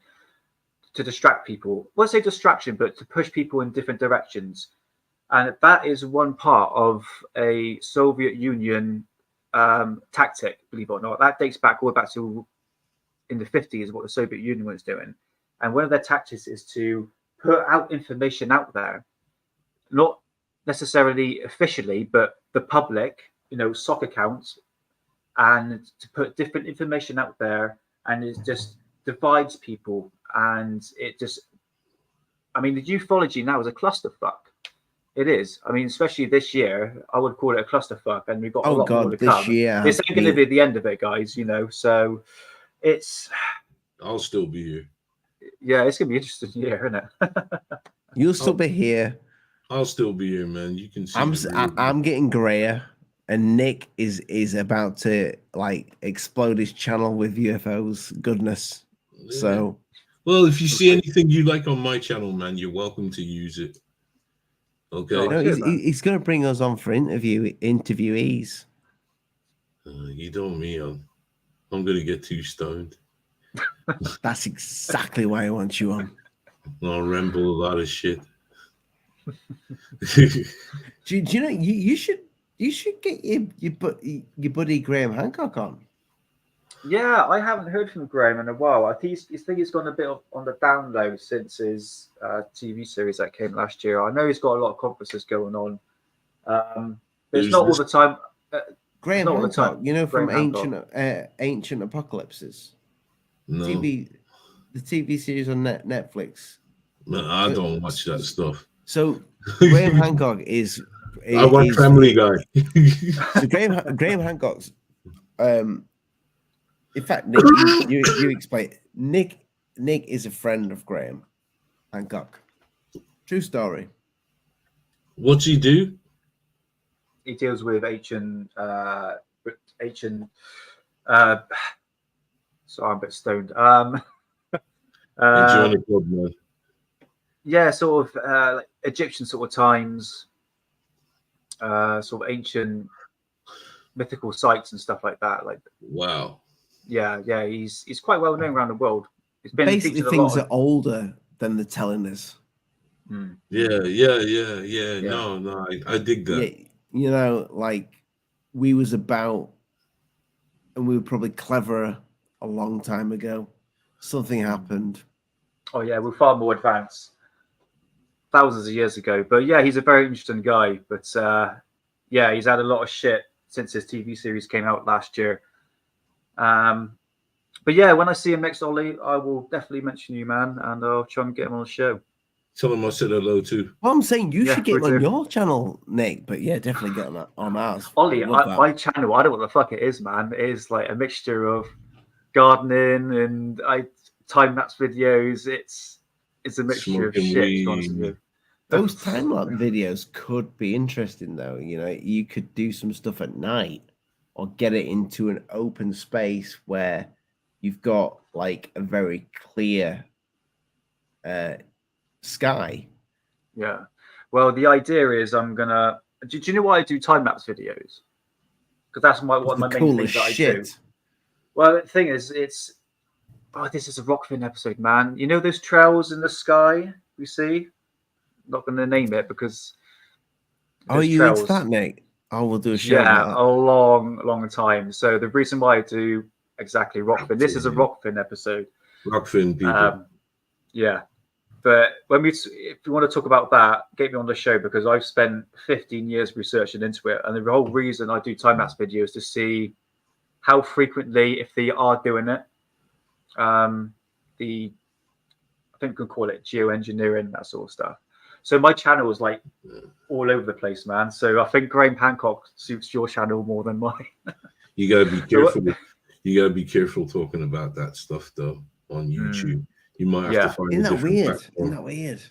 to distract people. I wouldn't say distraction, but to push people in different directions. And that is one part of a Soviet Union tactic, believe it or not. That dates back all the way back to in the 50s, what the Soviet Union was doing. And one of their tactics is to put out information out there, not necessarily officially, but the public, sock accounts, and to put different information out there, and it just divides people. And it just, I mean, the ufology now is a clusterfuck. It is. I mean, especially this year, I would call it a clusterfuck, and we've got a lot more to come. Year this ain't going to be the end of it, guys. So it's. I'll still be here. Yeah, it's gonna be an interesting year, isn't it? You'll still be here. I'll still be here, man. You can see. I'm getting grayer, and Nick is about to explode his channel with UFOs goodness. Yeah. So, well, if you see anything you like on my channel, man, you're welcome to use it. Okay. No, he's going to bring us on for interviewees. You don't me. I'm going to get too stoned. That's exactly why I want you on. I'll ramble a lot of shit. Do you know you should get your buddy Graham Hancock on. Yeah, I haven't heard from Graham in a while. I think he's gone a bit on the down low since his TV series that came last year. I know he's got a lot of conferences going on. But it's not all the time. Graham not all the Hancock, time. you know, from Graham Hancock. Ancient Apocalypses. No, The TV series on Netflix. no, I don't watch that stuff. So Graham Hancock is. I watch Family Guy. So Graham Hancock's. In fact, Nick, you explain. Nick is a friend of Graham Hancock. True story. What's he do? He deals with ancient. Sorry, I'm a bit stoned. Enjoying the club, man. Yeah, sort of like Egyptian sort of times, sort of ancient mythical sites and stuff like that. Like, Wow. yeah, he's quite well known around the world. He's been Basically featured a things lot are older than the telling us. Yeah. No, I dig that. Yeah, you know, like we was about, and we were probably cleverer a long time ago. Something happened. Oh yeah, we're far more advanced, thousands of years ago. But yeah, he's a very interesting guy. But yeah, he's had a lot of shit since his TV series came out last year. But yeah, when I see him next, Ollie, I will definitely mention you, man, and I'll try and get him on the show. Tell him I said hello too. Well, I'm saying you should get him we'll on do. your channel, Nick. But yeah, definitely get on ours. Ollie, I love that. my channel, I don't know what the fuck it is, man. It is like a mixture of gardening and time-lapse videos. It's a mixture of Smoking shit, to weed. be honest with you. Those time-lapse videos could be interesting, though. You know, you could do some stuff at night or get it into an open space where you've got like a very clear sky. Yeah. Well, the idea is I'm gonna. Do you know why I do time-lapse videos? Because that's one of my main things that I do. Well, the thing is, this is a Rockfin episode, man. You know those trails in the sky we see? I'm not going to name it because. Are you into that, Nick? I will do a show. Yeah, a long time. So the reason why I do exactly Rockfin, this is a Rockfin episode. Rockfin people. Yeah, but if you want to talk about that, get me on the show because I've spent 15 years researching into it, and the whole reason I do time-lapse videos is to see how frequently, if they are doing it, I think we could call it geoengineering, that sort of stuff. So my channel is like all over the place, man. So I think Graham Hancock suits your channel more than mine. You gotta be careful. You gotta be careful talking about that stuff though on YouTube. You might have to find. Isn't that weird? Platform. Isn't that weird?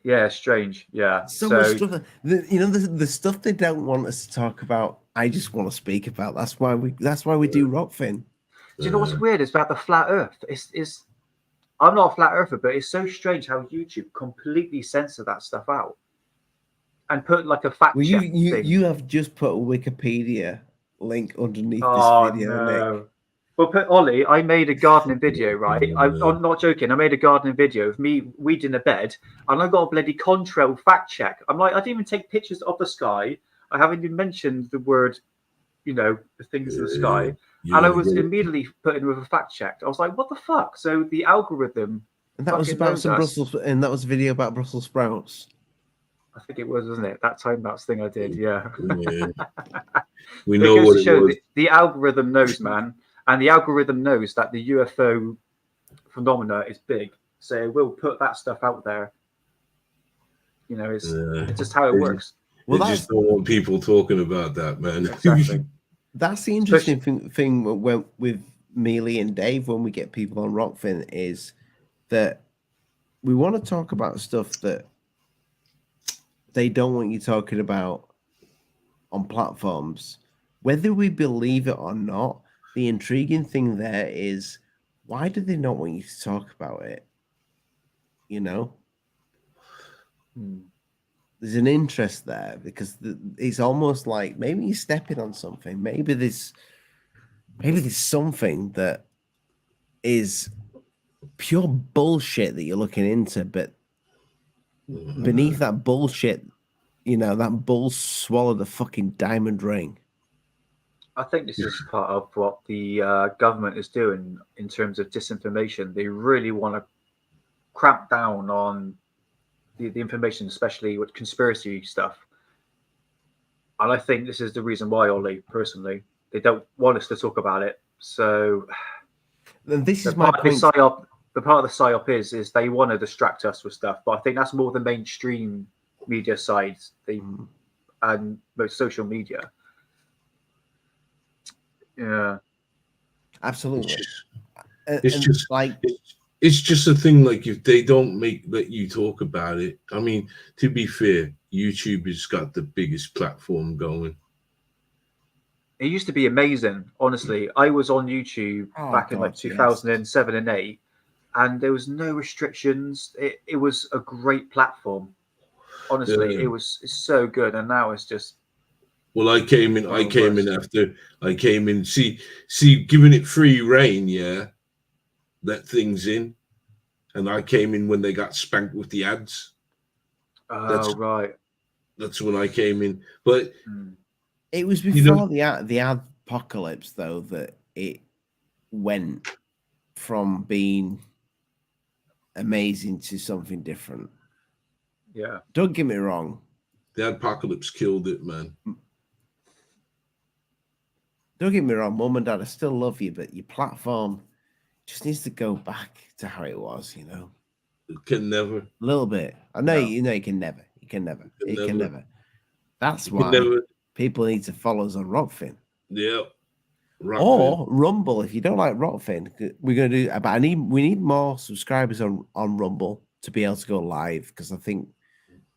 Yeah, strange. Yeah. So much stuff. The stuff they don't want us to talk about, I just want to speak about. That's why we do Rockfin. Do you know what's weird? It's about the flat Earth. It's I'm not a flat earther, but it's so strange how YouTube completely censor that stuff out and put like a fact check thing. You have just put a Wikipedia link underneath this video, no. Nick. Well, Ollie, I made a gardening video, right? I'm not joking. I made a gardening video of me weeding a bed, and I got a bloody contrail fact check. I'm like, I didn't even take pictures of the sky. I haven't even mentioned the word, the things in the sky. And I was immediately put in with a fact check. I was like, what the fuck? So the algorithm. And that was about some Brussels, and that was a video about Brussels sprouts. I think it was, wasn't it? That time-lapse thing I did, yeah. We know what it was. The algorithm knows, man. And the algorithm knows that the UFO phenomena is big. So it will put that stuff out there. It's just how it works. Well, they just don't want people talking about that, man. Exactly. That's the interesting thing with Mealy and Dave when we get people on Rockfin is that we want to talk about stuff that they don't want you talking about on platforms. Whether we believe it or not, the intriguing thing there is why do they not want you to talk about it? There's an interest there because it's almost like maybe you're stepping on something. Maybe there's something that is pure bullshit that you're looking into, but beneath that bullshit, that bull swallowed a fucking diamond ring. I think this is part of what the government is doing in terms of disinformation. They really want to cramp down on the information, especially with conspiracy stuff. And I think this is the reason why, Ollie, personally, they don't want us to talk about it. So And this is my point. The part of the psyop is they want to distract us with stuff, but I think that's more the mainstream media side, and most social media. Yeah, Absolutely. It's just a thing. Like, if they don't let you talk about it, I mean, to be fair, YouTube has got the biggest platform going. it used to be amazing. Honestly, I was on YouTube back in like 2007 and 8, and there was no restrictions. It was a great platform. Honestly, it's so good, and now it's just. Well, I came in. See, giving it free reign, let things in, and I came in when they got spanked with the ads. Right. That's when I came in, but it was before the ad apocalypse, though, that it went from being amazing to something different. Yeah. Don't get me wrong. The apocalypse killed it, man. Don't get me wrong, Mum and Dad, I still love you, but your platform just needs to go back to how it was, It can never. A little bit. I know, you can never. It can never. That's why people need to follow us on Rockfin. Yeah. Or Rumble. If you don't like Rockfin, we're going to do. But we need more subscribers on Rumble to be able to go live, because I think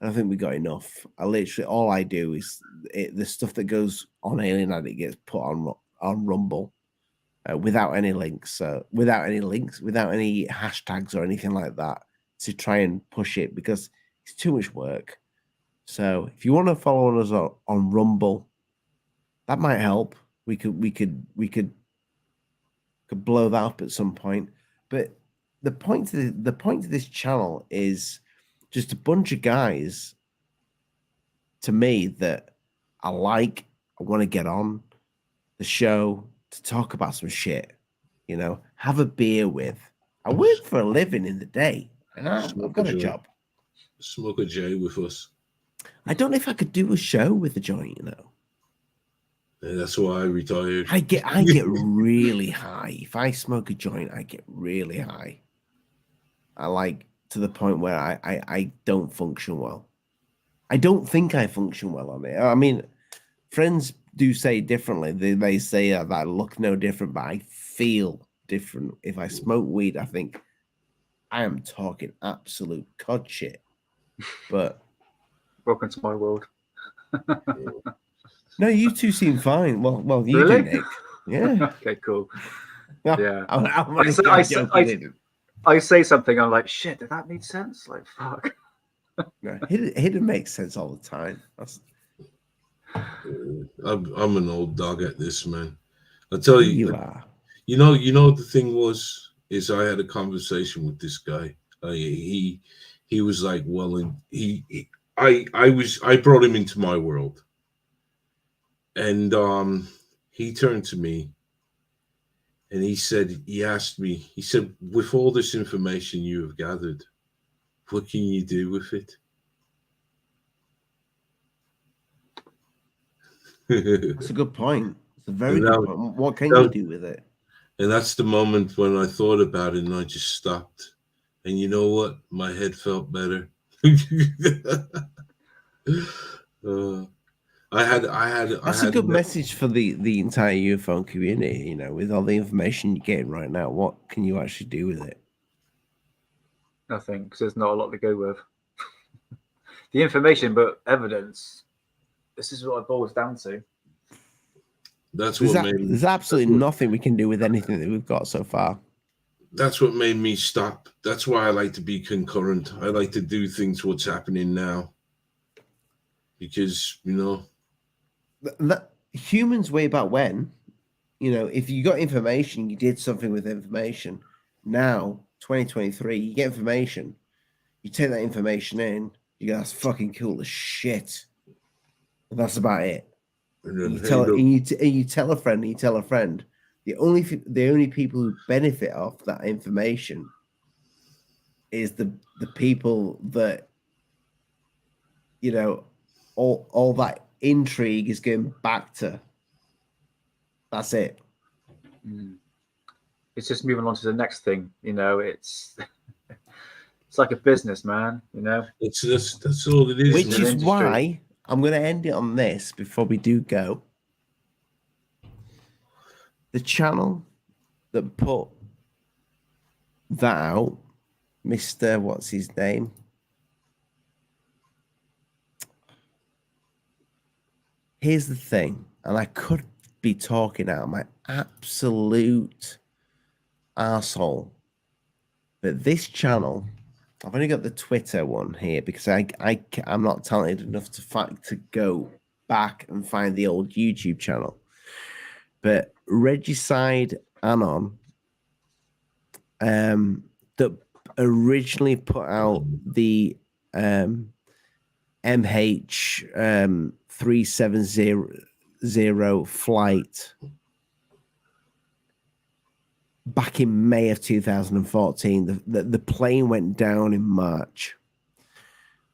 we got enough. All I do is the stuff that goes on Alien Addict gets put on Rumble without any links, without any hashtags or anything like that, to try and push it, because it's too much work. So if you want to follow us on Rumble, that might help. We could blow that up at some point. But the point of this channel is just a bunch of guys, to me, that I want to get on the show to talk about some shit, have a beer with. I work for a living in the day, and I've got a job. Smoke a J with us. I don't know if I could do a show with a joint, Yeah, that's why I retired. I get really high. If I smoke a joint, I get really high. To the point where I don't function well. I don't think I function well on it. I mean, friends do say differently. They say that I look no different, but I feel different. If I smoke weed, I think I am talking absolute cod shit. But welcome to my world. No, you two seem fine. Well, you really? do, Nick. Yeah. Okay, cool. No, Yeah. I I say something, I'm like, shit, did that make sense? Like, fuck. No, hidden makes sense all the time. I'm an old dog at this, man. I tell you, you are. The thing is I had a conversation with this guy. He was like, well, and I brought him into my world, and he turned to me and he asked me, with all this information you have gathered, what can you do with it? That's a good point. It's a very good point. What can you do with it? And that's the moment when I thought about it and I just stopped. And you know what? My head felt better. That's a good message for the entire UFO community. With all the information you're getting right now, what can you actually do with it? Nothing, because there's not a lot to go with. The information, but evidence. This is what it boils down to. There's absolutely nothing we can do with anything that we've got so far. That's what made me stop. That's why I like to be concurrent. I like to do things what's happening now. Because, humans way back when, if you got information, you did something with information. Now, 2023, you get information, you take that information in, You go, that's fucking cool as shit. And that's about it. And then, You hey, tell, look, and you tell a friend, and you tell a friend. The only people who benefit off that information is the people that, you know, all that intrigue is going back to. That's it. It's just moving on to the next thing. You know, it's it's like a business, man. You know, that's all it is. Which in the is industry. why I'm going to end it on this before we do go. The channel that put that out, Mr. What's his name? Here's the thing, and I could be talking out of my absolute arsehole, but this channel, I've only got the Twitter one here because I'm not talented enough to go back and find the old YouTube channel. But Regicide Anon, that originally put out the MH370 flight back in May of 2014. The plane went down in March.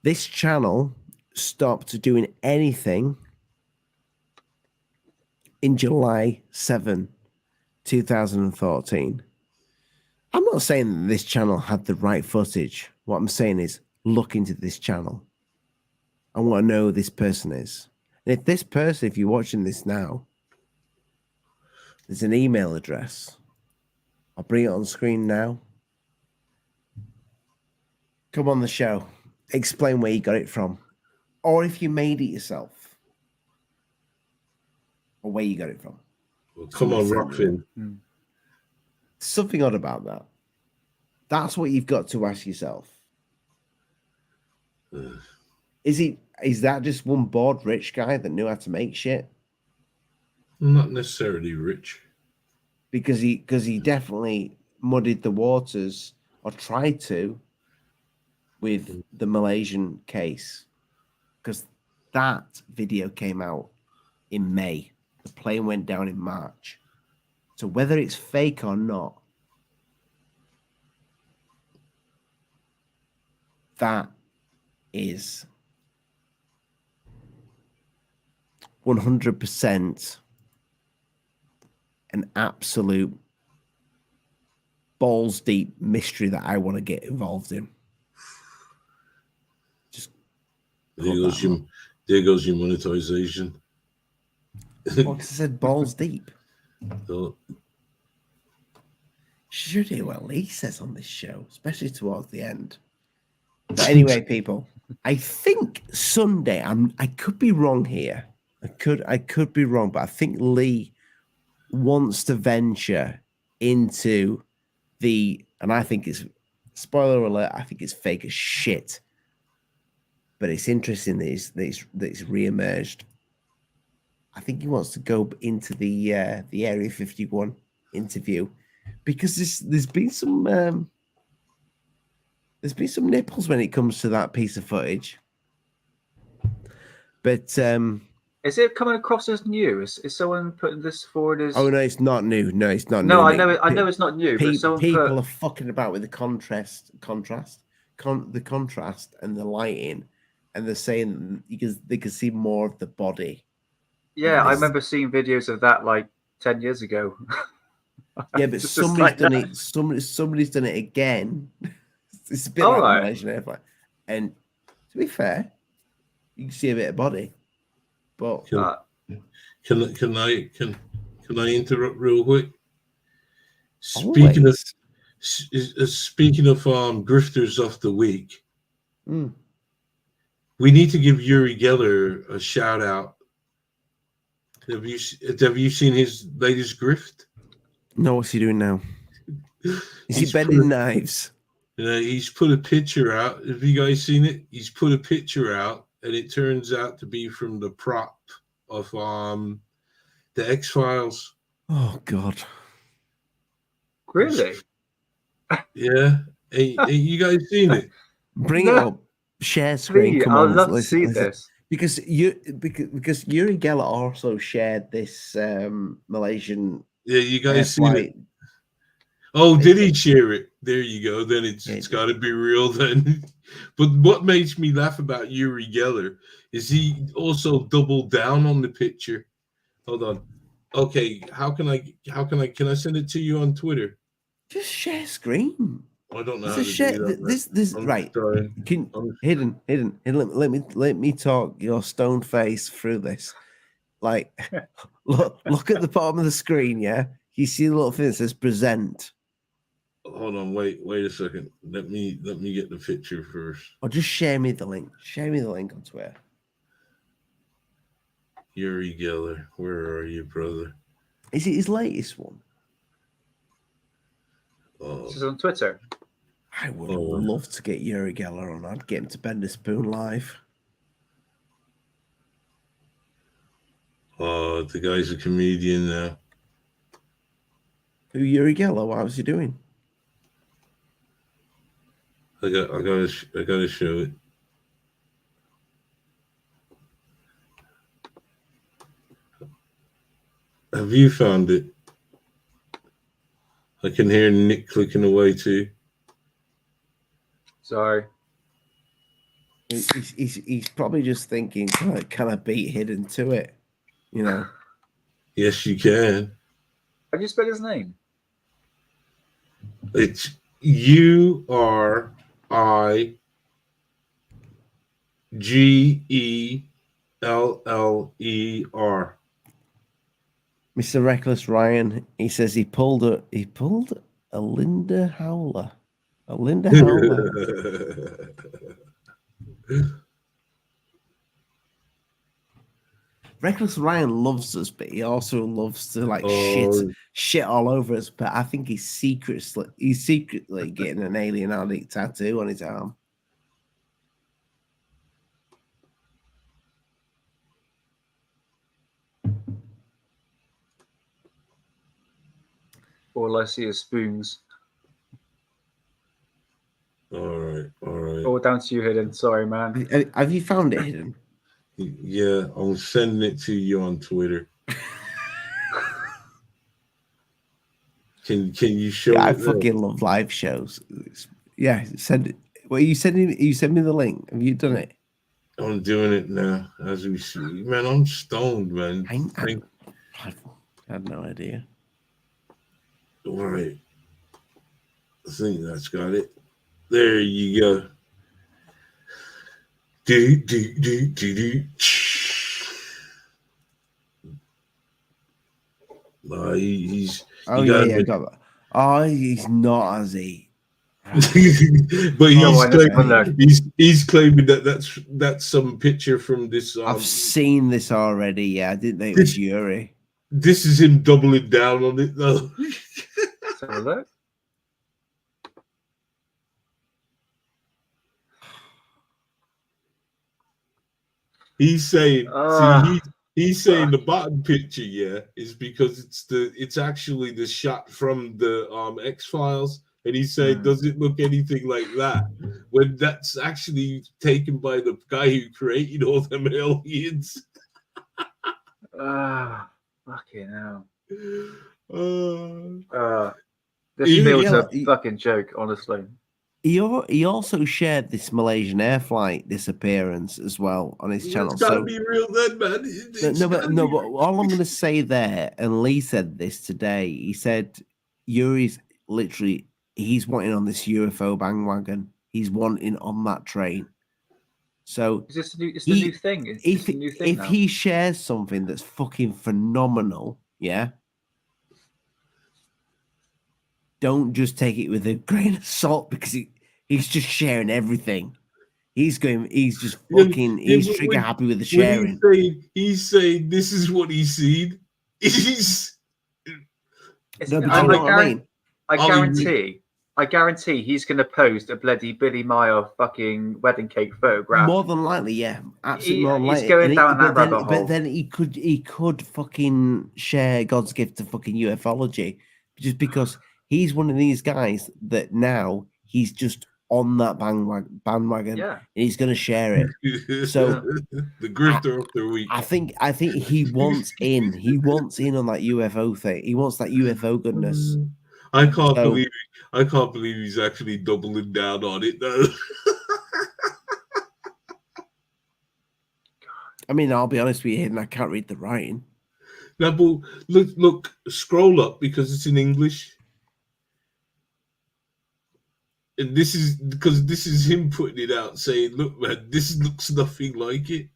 This channel stopped doing anything in July 7, 2014. I'm not saying that this channel had the right footage. What I'm saying is look into this channel. I want to know who this person is. And if this person, if you're watching this now, there's an email address. I'll bring it on screen now. Come on the show. Explain where you got it from. Or if you made it yourself. Or where you got it from. Well, come on, Rockfin. Something odd about that. That's what you've got to ask yourself. Is that just one bored rich guy that knew how to make shit? Not necessarily rich. Because he definitely muddied the waters, or tried to, with the Malaysian case. Because that video came out in May. The plane went down in March. So whether it's fake or not, that is 100% an absolute balls deep mystery that I want to get involved in. Just there goes your monetization. Well, 'cause I said balls deep. Oh. Should do what Lee says on this show, especially towards the end. But anyway, people, I think Sunday. I could be wrong here. I could be wrong, but I think Lee wants to venture into and I think it's, spoiler alert, I think it's fake as shit. But it's interesting that it's re-emerged. I think he wants to go into the Area 51 interview because there's been some nipples when it comes to that piece of footage. But is it coming across as new? Is someone putting this forward as? Oh no, it's not new. No, it's not new. No, I know it's not new. But People are fucking about with the contrast, and the lighting, and they're saying they can see more of the body. Yeah, I remember seeing videos of that like 10 years ago. Yeah, but somebody's done it. Somebody's done it again. It's a bit like the Malaysian airplane. And to be fair, you can see a bit of body. But can I interrupt real quick? Speaking of grifters of the week, we need to give Uri Geller a shout out. Have you seen his latest grift? No, what's he doing now? Is he bending knives? He's put a picture out. Have you guys seen it? He's put a picture out, and it turns out to be from the prop of the X-Files. Oh God! Really? Yeah. Hey, you guys seen it? Bring it up. share screen. Please, Come I'd on, love to see listen. this. Because Yuri Geller also shared this Malaysian Yeah, you guys see flight. it. Oh, did he share it? There you go. Then it's got to be real then. But what makes me laugh about Yuri Geller is he also doubled down on the picture. Hold on. Okay, can I send it to you on Twitter? Just share screen. I don't know It's how a to share. do that. This I'm right. trying. Hidden. Let me talk your stone face through this. Like, look at the bottom of the screen. Yeah, you see the little thing that says present. Hold on, wait a second. Let me get the picture first. Or just share me the link. Share me the link on Twitter. Yuri Geller, where are you, brother? Is it his latest one? This is on Twitter. I would love to get Yuri Geller on. I'd get him to bend a spoon live. Oh, the guy's a comedian now. Who, Yuri Geller? What was he doing? I gotta show it. Have you found it? I can hear Nick clicking away too. Sorry. He's probably just thinking, can I beat Hidden to it? You know. Yes, you can. Have you spelled his name? It's URIGELLER. Mr. Reckless Ryan, he says he pulled a Linda Howler. A Linda Howler. Reckless Ryan loves us, but he also loves to like shit all over us. But I think he's secretly getting an alien addict tattoo on his arm. All I see is spoons. All right. All down to you, Hidden. Sorry, man. Have you found it, Hidden? Yeah, I'm sending it to you on Twitter. Can you show it? I fucking love live shows. Yeah, send it. Well, you send me the link. Have you done it? I'm doing it now as we see. Man, I'm stoned, man. I had no idea. All right. I think that's got it. There you go. He's I got that. Oh, he's not, has he? But he's claiming that that's some picture from this. I've seen this already. Yeah, I didn't know it was Yuri. This is him doubling down on it, though. Let's have a look. He's saying, he's saying the bottom picture, yeah, is because it's actually the shot from the X-Files, and he's saying, does it look anything like that? When that's actually taken by the guy who created all them aliens. Fucking hell. This feels a fucking joke, honestly. He also shared this Malaysian air flight disappearance as well on his channel. It's gotta be real then, man. But all I'm going to say there, and Lee said this today, he said Yuri's literally, he's wanting on this UFO bandwagon. He's wanting on that train. So is this the new thing? If he shares something that's fucking phenomenal, yeah, don't just take it with a grain of salt because he's just sharing everything. He's just fucking, he's trigger happy with the sharing. He's saying this is what he's seen. I guarantee he's going to post a bloody Billy Meyer fucking wedding cake photograph. More than likely, yeah, absolutely. More likely. He's going down that rabbit hole. But then he could fucking share God's gift to fucking ufology, just because he's one of these guys that now he's just on that bandwagon, Yeah. and he's going to share it. So the grifter of the week. I think he wants in. He wants in on that UFO thing. He wants that UFO goodness. I can't believe he's actually doubling down on it though. I mean, I'll be honest with you, and I can't read the writing. Now, but look, scroll up because it's in English. And this is him putting it out, saying, "Look, man, this looks nothing like it."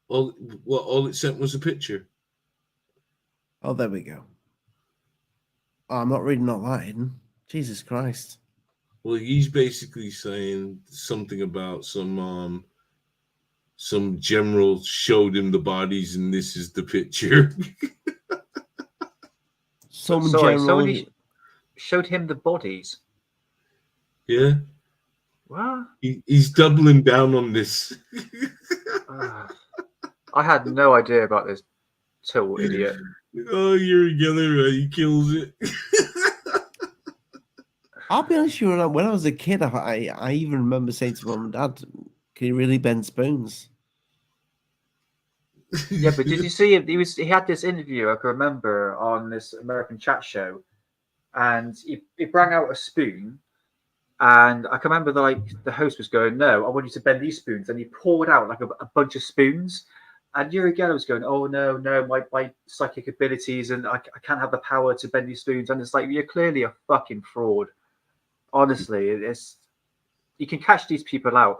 All it sent was a picture. Oh, there we go. Oh, I'm not reading all that, Hidden. Jesus Christ. Well, he's basically saying something about some general showed him the bodies, and this is the picture. Somebody showed him the bodies. Yeah. What? He's doubling down on this. I had no idea about this total idiot. Oh, you're together. He kills it. I'll be honest with you, when I was a kid, I even remember saying to Mum and Dad, can you really bend spoons? Yeah, but did you see him? He had this interview, I can remember, on this American chat show, and he brought out a spoon, and I can remember the host was going, "No, I want you to bend these spoons," and he poured out like a bunch of spoons, and Yuri Geller was going, "Oh no, my psychic abilities, and I can't have the power to bend these spoons," and it's like, you're clearly a fucking fraud. Honestly, you can catch these people out.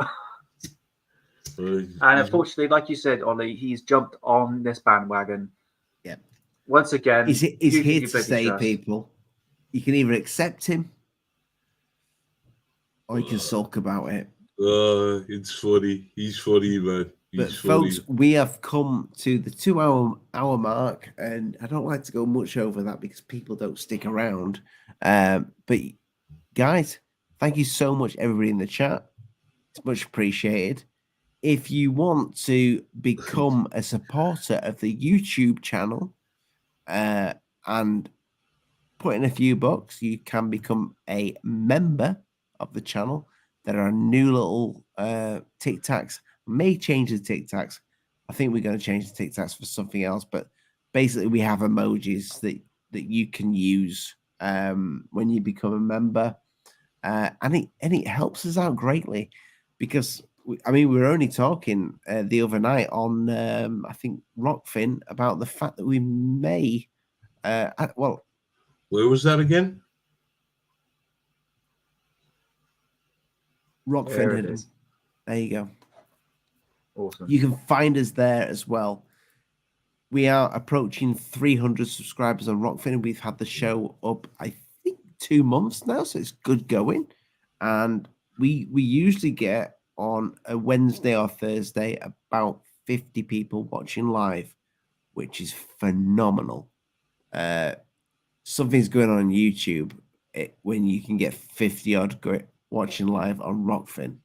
And unfortunately, like you said, Ollie, he's jumped on this bandwagon. Yeah. Once again, he's here to stay, people. You can either accept him or you can sulk about it. It's funny. He's funny, man. But folks, we have come to the 2-hour mark, and I don't like to go much over that because people don't stick around. But guys, thank you so much, everybody in the chat. It's much appreciated. If you want to become a supporter of the YouTube channel and put in a few bucks, you can become a member of the channel. There are new little Tic Tacs. May change the Tic Tacs. I think we're going to change the Tic Tacs for something else. But basically, we have emojis that you can use when you become a member. And it helps us out greatly because we were only talking the other night on I think Rockfin about the fact that we may where was that again? Rockfin Hidden. There you go. Awesome. You can find us there as well. We are approaching 300 subscribers on Rockfin. We've had the show up, I think, 2 months now, so it's good going. And we usually get on a Wednesday or Thursday about 50 people watching live, which is phenomenal. Something's going on YouTube when you can get 50 odd watching live on Rockfin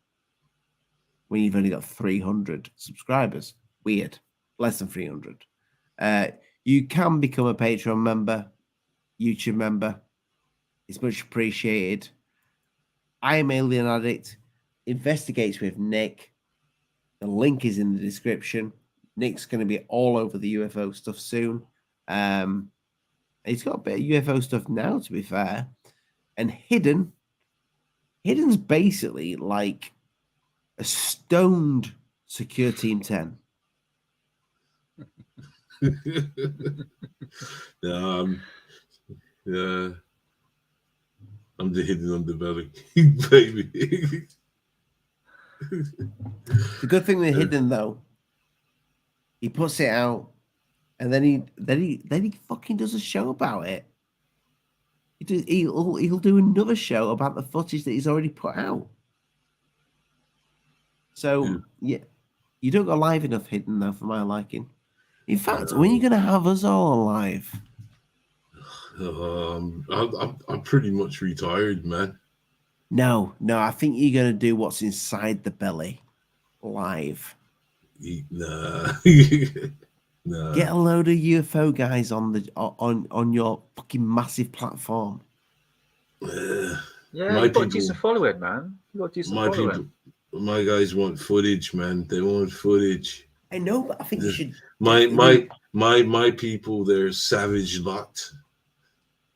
when you've only got 300 subscribers. Weird. Less than 300. You can become a Patreon member, YouTube member. It's much appreciated. I am Alien Addict. Investigates with Nick. The link is in the description. Nick's going to be all over the UFO stuff soon. He's got a bit of UFO stuff now, to be fair. And Hidden's basically like a stoned Secure Team 10. Yeah. I'm the Hidden Underbelly, baby. The good thing with Hidden, though, he puts it out, and then he fucking does a show about it. He'll do another show about the footage that he's already put out. So yeah, you don't go live enough Hidden though for my liking. In fact, when are you going to have us all alive? I'm pretty much retired, man. No, I think you're going to do what's inside the belly live. Nah. Nah. Get a load of UFO guys on your fucking massive platform. Yeah, My you've got people- decent following, man. You got decent My following. people, my guys want footage, man. They want footage. I know, but I think you should. My people, they're savage lot.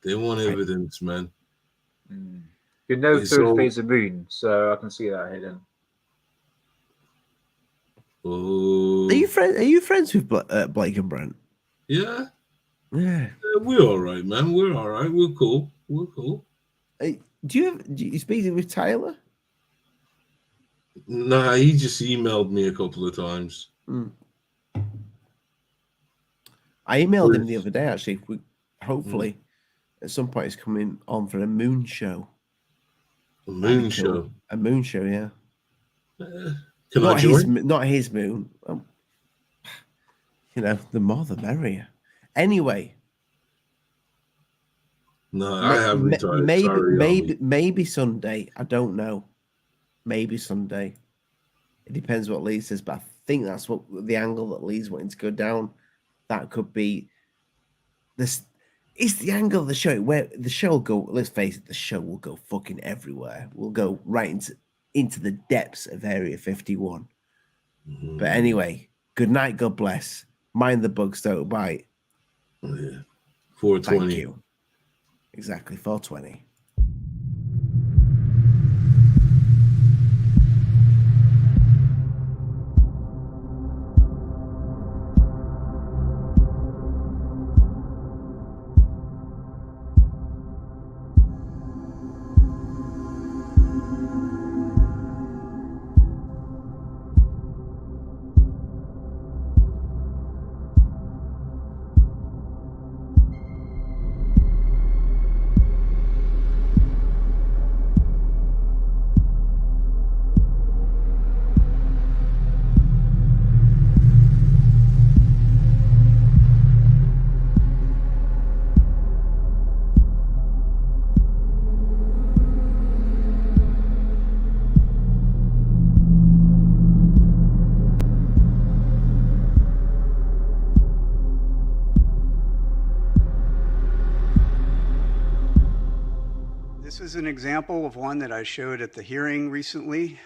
They want evidence, man. You're no It's third all- phase of moon, so I can see that hidden. Oh, Are you friends with Blake and Brent? yeah. Yeah. We're all right, man. We're all right. We're cool. We're cool. Do you speak with Tyler? Nah, he just emailed me a couple of times. I emailed him the other day. Actually, hopefully at some point he's coming on for a moon show. A moon show. A moon show, yeah. Can I join? Not his moon. You know, the more the merrier. Anyway. No, I have retired. Maybe Sunday. I don't know. Maybe Sunday. It depends what Lee says, but I think that's what the angle that Lee's wanting to go down. That could be this. It's the angle of the show where the show will go. Let's face it, the show will go fucking everywhere. We'll go right into the depths of Area 51. But anyway, good night. God bless. Mind the bugs don't bite. Oh, yeah. 420. Thank you. Exactly, 420. This is an example of one that I showed at the hearing recently.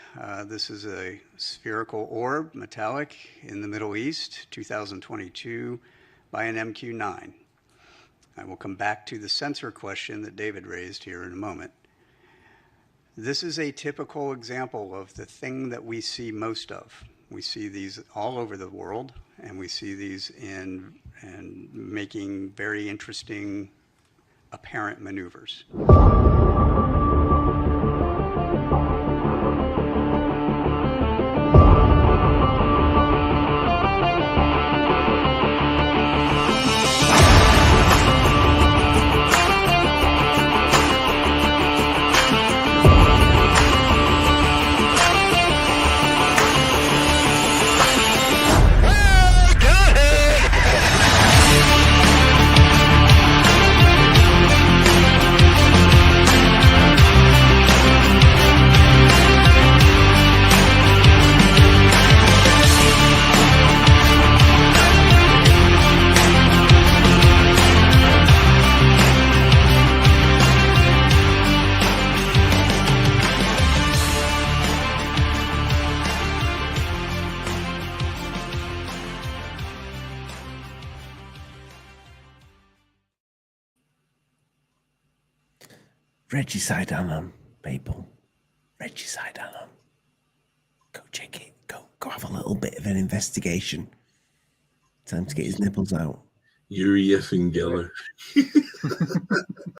This is a spherical orb, metallic, in the Middle East, 2022, by an MQ-9. I will come back to the sensor question that David raised here in a moment. This is a typical example of the thing that we see most of. We see these all over the world, and we see these in making very interesting apparent maneuvers. Regicide Anon, people. Regicide Anon. Go check it. Go have a little bit of an investigation. Time to get his nipples out. Yuri effing Geller.